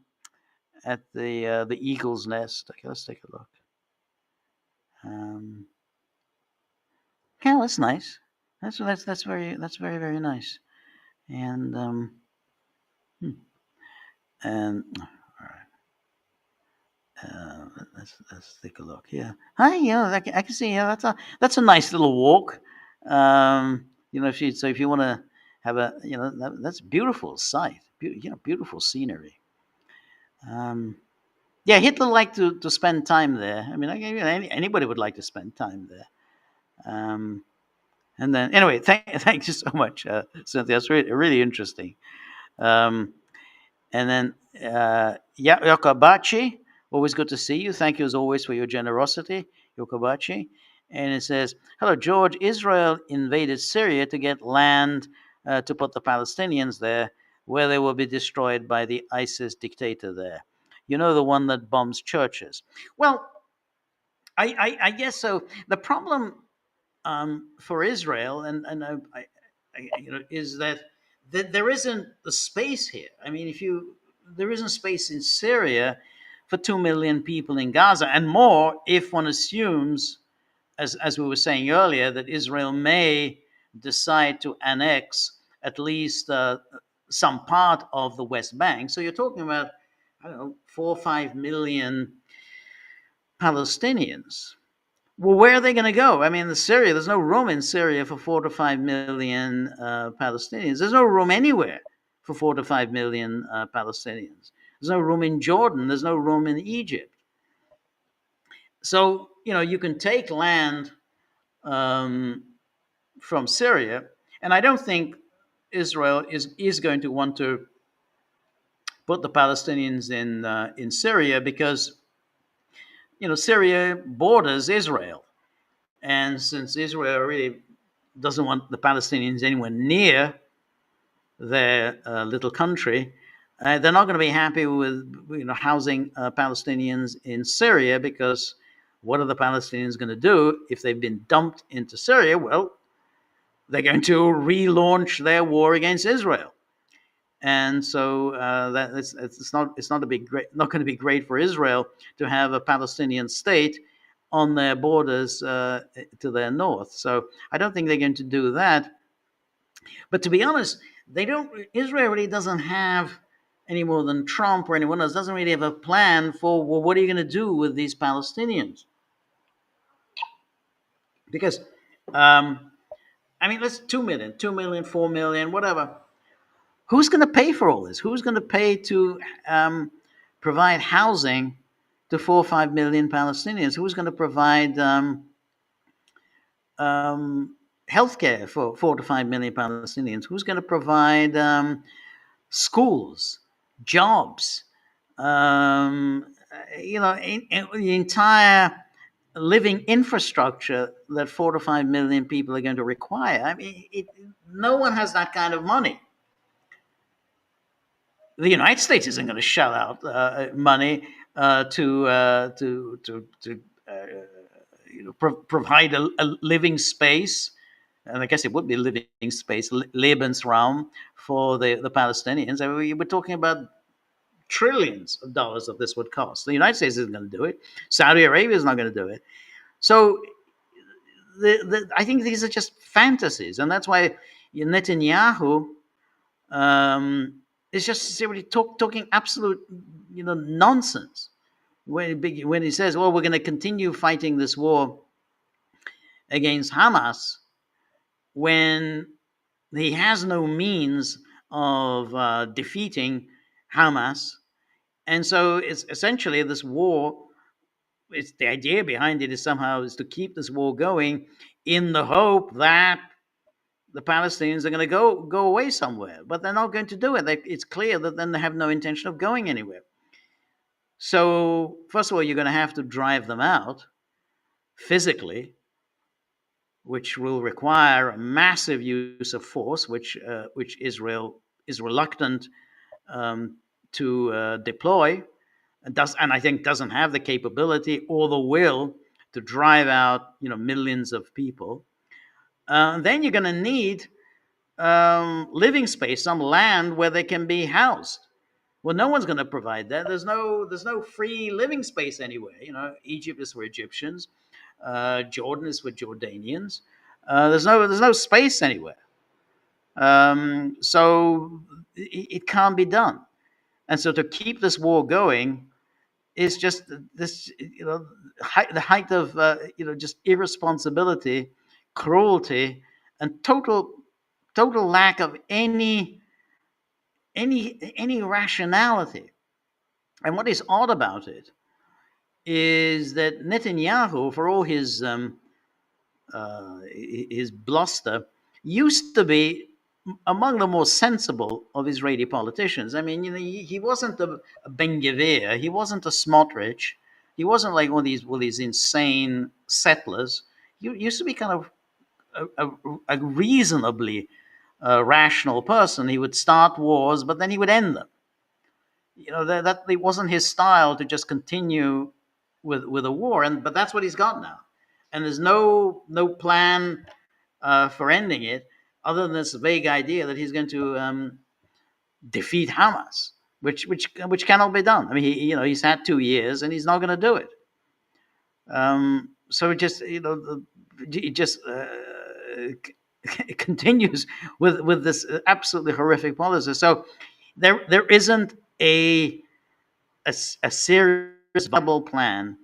Eagle's Nest. Okay, let's take a look. Um, yeah, that's nice. That's very very nice. And hmm, and all right, let's take a look here. Hi, I can see. Yeah, that's a nice little walk. If you want to have that's a beautiful sight. Beautiful scenery. Um, yeah, Hitler liked to spend time there. I mean, anybody would like to spend time there. Um, and then anyway, thank you so much, Cynthia. That's really interesting. Um, And then, Yokobachi, always good to see you. Thank you as always for your generosity, Yokobachi. And it says, hello, George. Israel invaded Syria to get land to put the Palestinians there, where they will be destroyed by the ISIS dictator there. You know, the one that bombs churches. Well, I guess so. The problem for Israel, is that there isn't the space here. I mean, there isn't space in Syria for 2 million people in Gaza, and more if one assumes, as we were saying earlier, that Israel may decide to annex at least some part of the West Bank. So you're talking about, I don't know, 4 or 5 million Palestinians. Well, where are they going to go? I mean, there's no room in Syria for 4 to 5 million Palestinians. There's no room anywhere for 4 to 5 million Palestinians. There's no room in Jordan. There's no room in Egypt. So, you can take land from Syria, and I don't think Israel is going to want to put the Palestinians in Syria because, Syria borders Israel. And since Israel really doesn't want the Palestinians anywhere near their little country, they're not going to be happy with housing Palestinians in Syria, because what are the Palestinians going to do if they've been dumped into Syria? Well, they're going to relaunch their war against Israel, and so that it's not going to be great for Israel to have a Palestinian state on their borders to their north. So I don't think they're going to do that. But to be honest, Israel really doesn't have, any more than Trump or anyone else, doesn't really have a plan for, well, what are you going to do with these Palestinians? Because, let's 2 million, 2 million, 4 million, whatever. Who's going to pay for all this? Who's going to pay to provide housing to 4 or 5 million Palestinians? Who's going to provide healthcare for 4 to 5 million Palestinians? Who's going to provide schools, jobs? The entire living infrastructure that 4 to 5 million people are going to require. I mean, no one has that kind of money. The United States isn't going to shell out money to provide a living space, and I guess it would be a living space, Lebensraum, for the Palestinians. I mean, we're talking about trillions of dollars of this would cost. The United States isn't going to do it. Saudi Arabia is not going to do it. So I think these are just fantasies, and that's why Netanyahu is just simply talking absolute, nonsense when he says, "Well, we're going to continue fighting this war against Hamas," when he has no means of defeating Hamas, and so it's essentially this war. It's the idea behind it is somehow is to keep this war going in the hope that the Palestinians are going to go away somewhere, but they're not going to do it. It's clear that then they have no intention of going anywhere. So first of all, you're going to have to drive them out physically, which will require a massive use of force, which Israel is reluctant to deploy, and I think doesn't have the capability or the will to drive out millions of people. Then you're going to need living space, some land where they can be housed. Well, no one's going to provide that. There's no free living space anywhere. Egypt is for Egyptians, Jordan is for Jordanians. There's no space anywhere. So it can't be done. And so to keep this war going is just this, the height of just irresponsibility, cruelty, and total lack of any rationality. And what is odd about it is that Netanyahu, for all his bluster, used to be among the more sensible of Israeli politicians. I mean, he wasn't a Ben Gvir, he wasn't a Smotrich, he wasn't like all these insane settlers. He used to be kind of a reasonably rational person. He would start wars, but then he would end them. That it wasn't his style to just continue with a war, but that's what he's got now, and there's no plan for ending it other than this vague idea that he's going to defeat Hamas, which cannot be done. I mean, he's had 2 years and he's not going to do it. So it just continues with this absolutely horrific policy. So there isn't a serious viable plan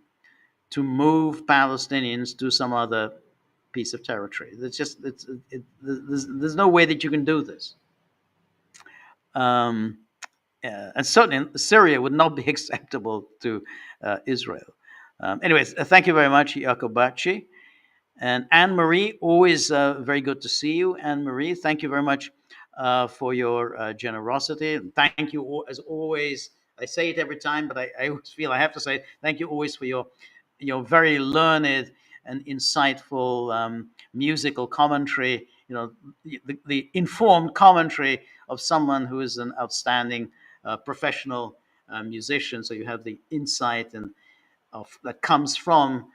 to move Palestinians to some other piece of territory. There's no way that you can do this. And certainly Syria would not be acceptable to Israel. Anyways, thank you very much, Jacobachi. And Anne-Marie, always very good to see you. Anne-Marie, thank you very much for your generosity. And thank you, as always. I say it every time, but I always feel I have to say it. Thank you always for your very learned and insightful musical commentary, the informed commentary of someone who is an outstanding professional musician. So you have the insight that comes from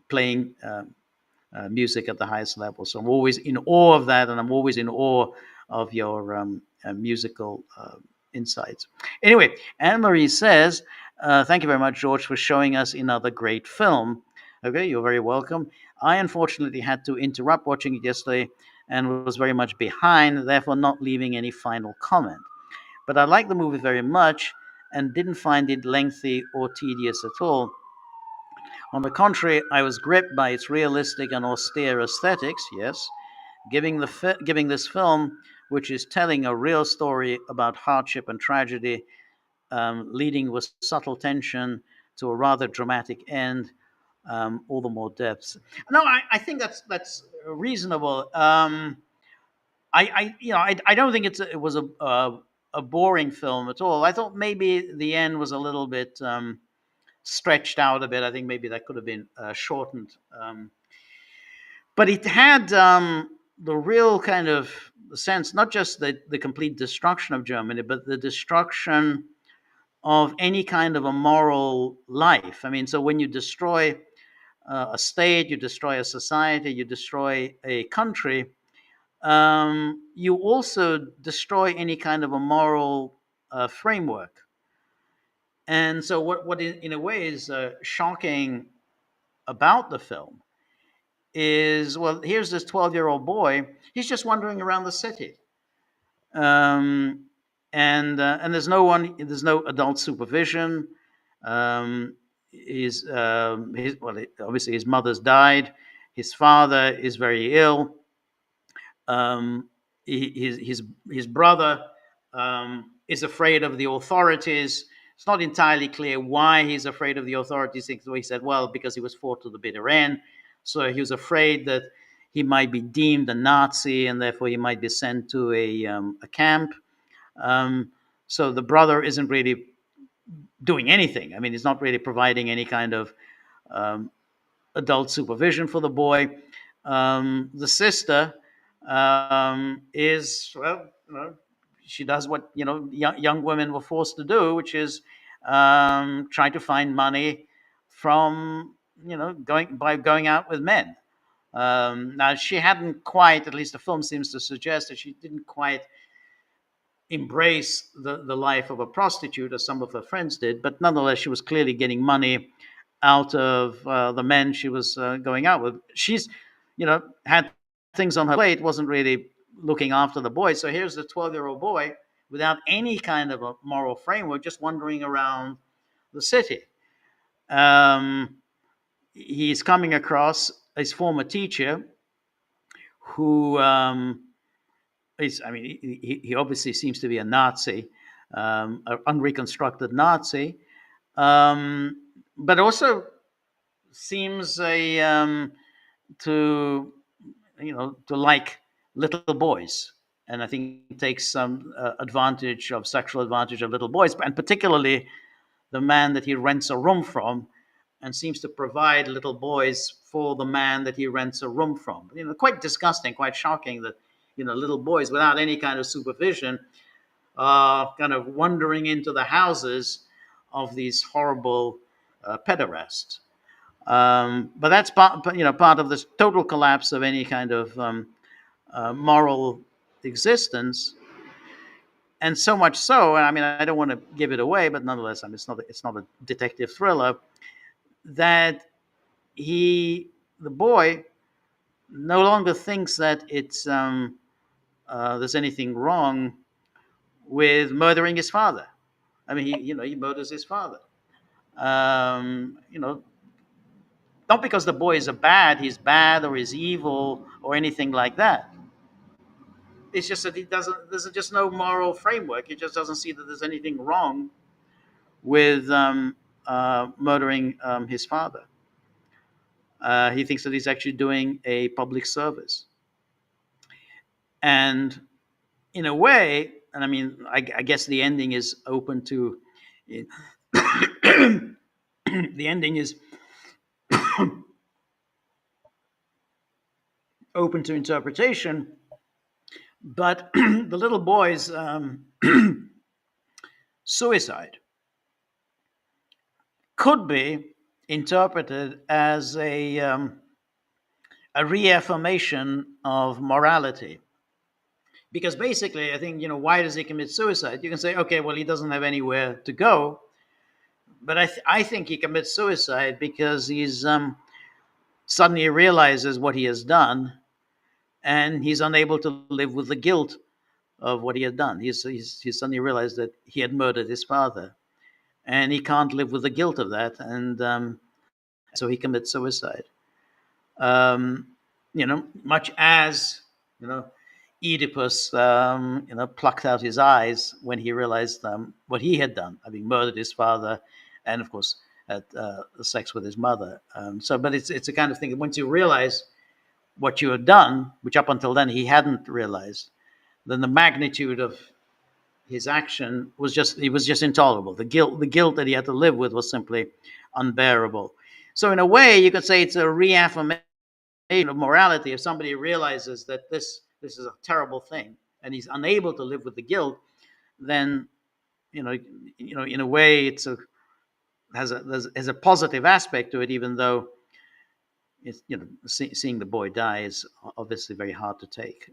playing music at the highest level. So I'm always in awe of that, and I'm always in awe of your musical insights. Anyway, Anne-Marie says, thank you very much, George, for showing us another great film. Okay, you're very welcome. I unfortunately had to interrupt watching it yesterday and was very much behind, therefore not leaving any final comment. But I like the movie very much and didn't find it lengthy or tedious at all. On the contrary, I was gripped by its realistic and austere aesthetics, yes, giving this film, which is telling a real story about hardship and tragedy, leading with subtle tension to a rather dramatic end, all the more depth. No, I think that's reasonable. I don't think it was a boring film at all. I thought maybe the end was a little bit stretched out a bit. I think maybe that could have been shortened. But it had the real kind of sense, not just the complete destruction of Germany, but the destruction of any kind of a moral life. I mean, so when you destroy a state, you destroy a society, you destroy a country, you also destroy any kind of a moral framework. And so, what in a way is shocking about the film is, well, here's this 12-year-old boy. He's just wandering around the city, um, and there's no adult supervision. Obviously his mother's died. His father is very ill. Um, his brother is afraid of the authorities. It's not entirely clear why he's afraid of the authorities. He said, well, because he was fought to the bitter end. So he was afraid that he might be deemed a Nazi and therefore he might be sent to a camp. Um, so the brother isn't really doing anything. I mean, he's not really providing any kind of um, adult supervision for the boy. The sister is, well, she does what young women were forced to do, which is try to find money from going out with men. Now she hadn't quite, at least the film seems to suggest that she didn't quite embrace the life of a prostitute as some of her friends did, but nonetheless she was clearly getting money out of the men she was going out with. She's, had things on her plate, wasn't really looking after the boy. So here's the 12-year-old boy without any kind of a moral framework, just wandering around the city. He's coming across his former teacher, who he obviously seems to be a Nazi, an unreconstructed Nazi, but also seems to to like little boys, and I think takes some sexual advantage of little boys, and particularly the man that he rents a room from, and seems to provide little boys for the man that he rents a room from. Quite disgusting, quite shocking that little boys without any kind of supervision are kind of wandering into the houses of these horrible pederasts. But that's part of this total collapse of any kind of moral existence, and so much so. I mean, I don't want to give it away, but nonetheless, I mean, it's not a detective thriller. That the boy, no longer thinks that there's anything wrong with murdering his father. I mean, he murders his father. Um, you know, not because the boy is he's bad or is evil or anything like that. It's just that he doesn't. There's just no moral framework. He just doesn't see that there's anything wrong with murdering his father. He thinks that he's actually doing a public service, and in a way, and I mean, I guess the ending is open to. The ending is open to interpretation, but the little boy's suicide could be interpreted as a reaffirmation of morality. Because basically, I think, why does he commit suicide? You can say, okay, well, he doesn't have anywhere to go. But I think he commits suicide because he's suddenly realizes what he has done, and he's unable to live with the guilt of what he had done. He's suddenly realized that he had murdered his father, and he can't live with the guilt of that, and so he commits suicide. Um, much as Oedipus, plucked out his eyes when he realized what he had done, having murdered his father, and of course had sex with his mother. But it's a kind of thing that once you realize what you had done, which up until then he hadn't realized, then the magnitude of his action was just intolerable. The guilt that he had to live with was simply unbearable. So in a way, you could say it's a reaffirmation of morality. If somebody realizes that this is a terrible thing and he's unable to live with the guilt, then in a way has a positive aspect to it, even though it's seeing the boy die is obviously very hard to take.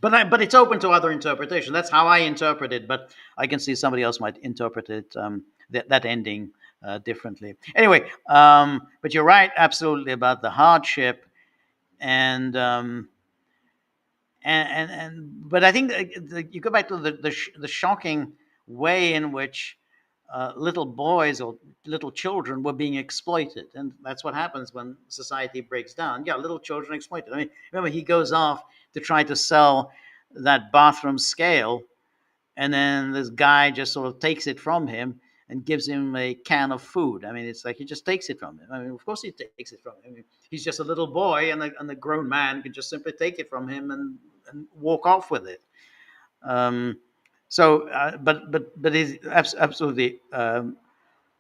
but it's open to other interpretation. That's how I interpret it, but I can see somebody else might interpret it that ending differently. Anyway, but you're right, absolutely, about the hardship and but I think you go back to the shocking way in which little boys or little children were being exploited, and that's what happens when society breaks down. Yeah, little children exploited. I mean, remember he goes off to try to sell that bathroom scale, and then this guy just sort of takes it from him and gives him a can of food. I mean, it's like he just takes it from him. I mean, of course he takes it from him. I mean, he's just a little boy, and the grown man can just simply take it from him and walk off with it. Um, but it's absolutely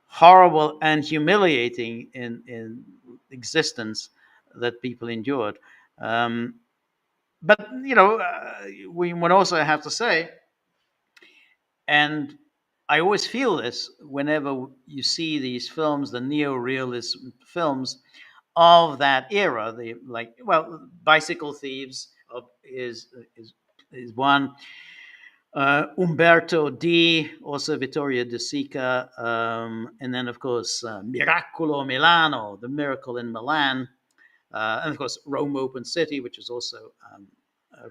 horrible and humiliating in existence that people endured. Um, but we would also have to say, and I always feel this whenever you see these films, the neo-realist films of that era. The Bicycle Thieves is one. Umberto D, also Vittorio De Sica, and then of course Miracolo Milano, The Miracle in Milan, and of course Rome Open City, which is also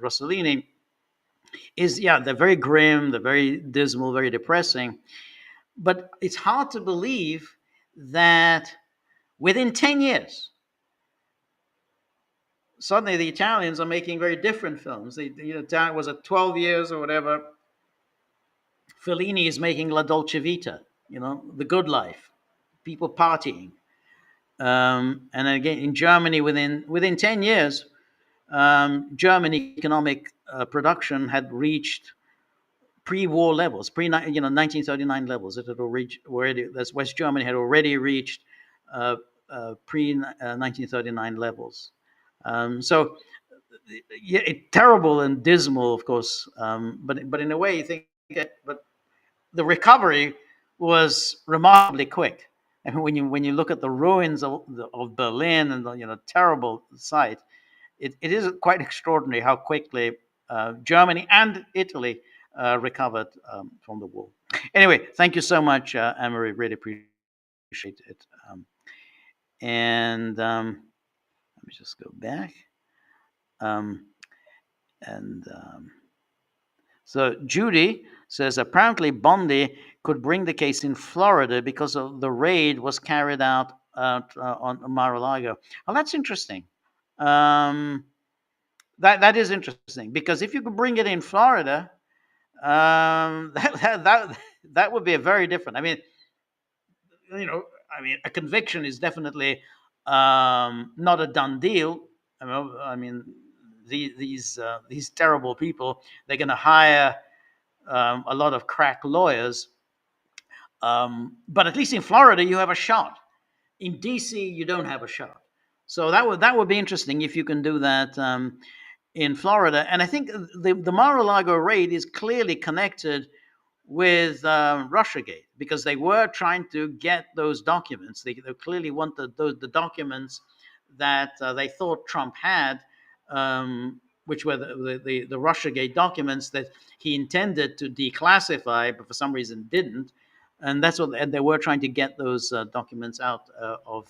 Rossellini. They're very grim, they're very dismal, very depressing, but it's hard to believe that within 10 years suddenly the Italians are making very different films. Was it 12 years or whatever? Fellini is making La Dolce Vita, The Good Life, people partying. And again, in Germany, within 10 years, German economic production had reached pre-war levels, 1939 levels. It had already West Germany had already reached pre 1939 levels. So, yeah, terrible and dismal, of course. But in a way, you think, but the recovery was remarkably quick. And when you look at the ruins of Berlin and the terrible sight, it is quite extraordinary how quickly Germany and Italy recovered from the war. Anyway, thank you so much, Anne-Marie. Really appreciate it. And let me just go back. Um, and So Judy says apparently Bondi could bring the case in Florida because of the raid was carried out on Mar-a-Lago. Well, that's interesting. Um, that is interesting because if you could bring it in Florida, that would be a very different. A conviction is definitely not a done deal. These terrible people, they're going to hire a lot of crack lawyers. But at least in Florida, you have a shot. In DC, you don't have a shot. So that would be interesting if you can do that in Florida. And I think the Mar-a-Lago raid is clearly connected with Russiagate because they were trying to get those documents. They clearly wanted the documents that they thought Trump had, which were the Russiagate documents that he intended to declassify, but for some reason didn't. And that's what and they were trying to get those documents out of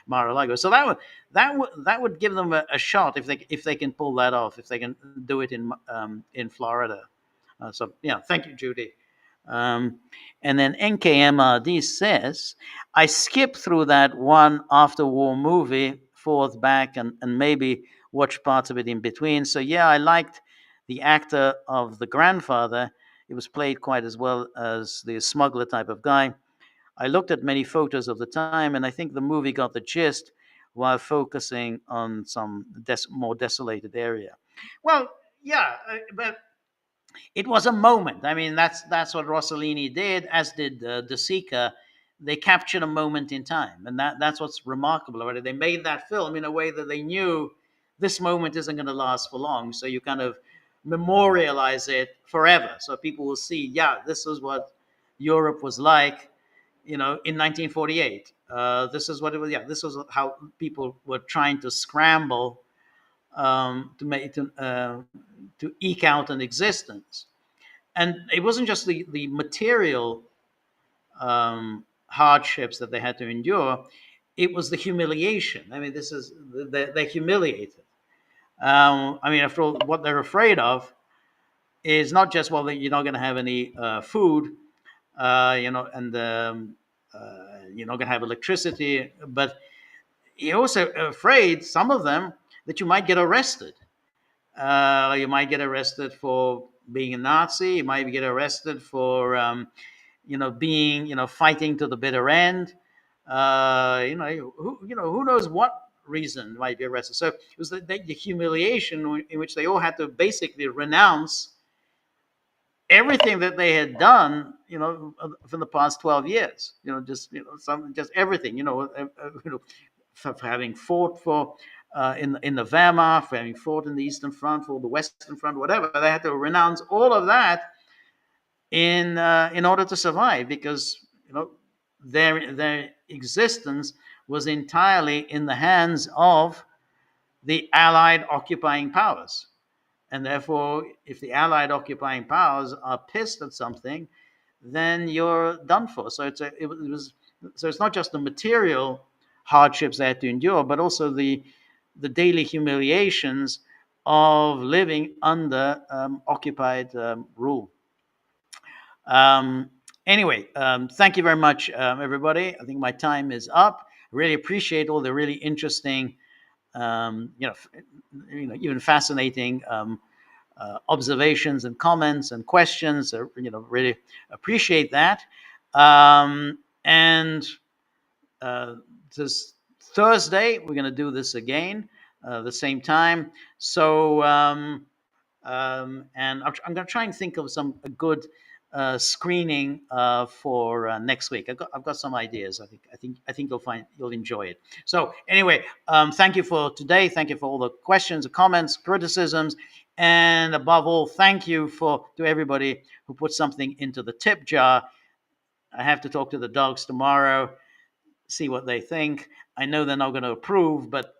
Mar-a-Lago. So that would give them a shot if they can pull that off, if they can do it in Florida. So yeah, thank you, Judy. Um, and then NKMRD says, I skipped through that one after war movie, forth, back, and maybe watched parts of it in between. So, yeah, I liked the actor of the grandfather. It was played quite as well as the smuggler type of guy. I looked at many photos of the time, and I think the movie got the gist while focusing on some more desolated area. Well, yeah, but it was a moment. I mean, that's what Rossellini did, as did De Sica. They captured a moment in time, and that's what's remarkable about it. They made that film in a way that they knew this moment isn't going to last for long, so you kind of memorialize it forever, so people will see, yeah, this is what Europe was like, in 1948. This is what it was. Yeah, this was how people were trying to scramble to eke out an existence. And it wasn't just the material hardships that they had to endure; it was the humiliation. I mean, this is they're humiliated. I mean, after all, what they're afraid of is not just, well, that you're not going to have any food, and you're not going to have electricity, but you're also afraid, some of them, that you might get arrested. You might get arrested for being a Nazi. You might get arrested for, being, fighting to the bitter end. Who knows what reason might be arrested. So it was the humiliation in which they all had to basically renounce everything that they had done, for the past 12 years, just everything, for having fought for, in the Wehrmacht, for having fought in the Eastern Front, for the Western Front, whatever. They had to renounce all of that in order to survive, because their existence was entirely in the hands of the Allied occupying powers. And therefore, if the Allied occupying powers are pissed at something, then you're done for. So it's not just the material hardships they had to endure, but also the daily humiliations of living under occupied rule. Anyway, thank you very much, everybody. I think my time is up. Really appreciate all the really interesting, even fascinating observations and comments and questions. Really appreciate that. And this Thursday, we're going to do this again, the same time. So, and I'm going to try and think of some a good screening for next week. I've got some ideas. I think you'll enjoy it. So anyway, thank you for today. Thank you for all the questions, comments, criticisms, and above all, thank you to everybody who put something into the tip jar. I have to talk to the dogs tomorrow, see what they think. I know they're not going to approve, but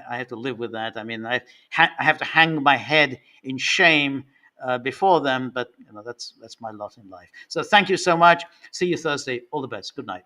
I have to live with that. I mean, I have to hang my head in shame before them, but that's my lot in life. So thank you so much. See you Thursday. All the best. Good night.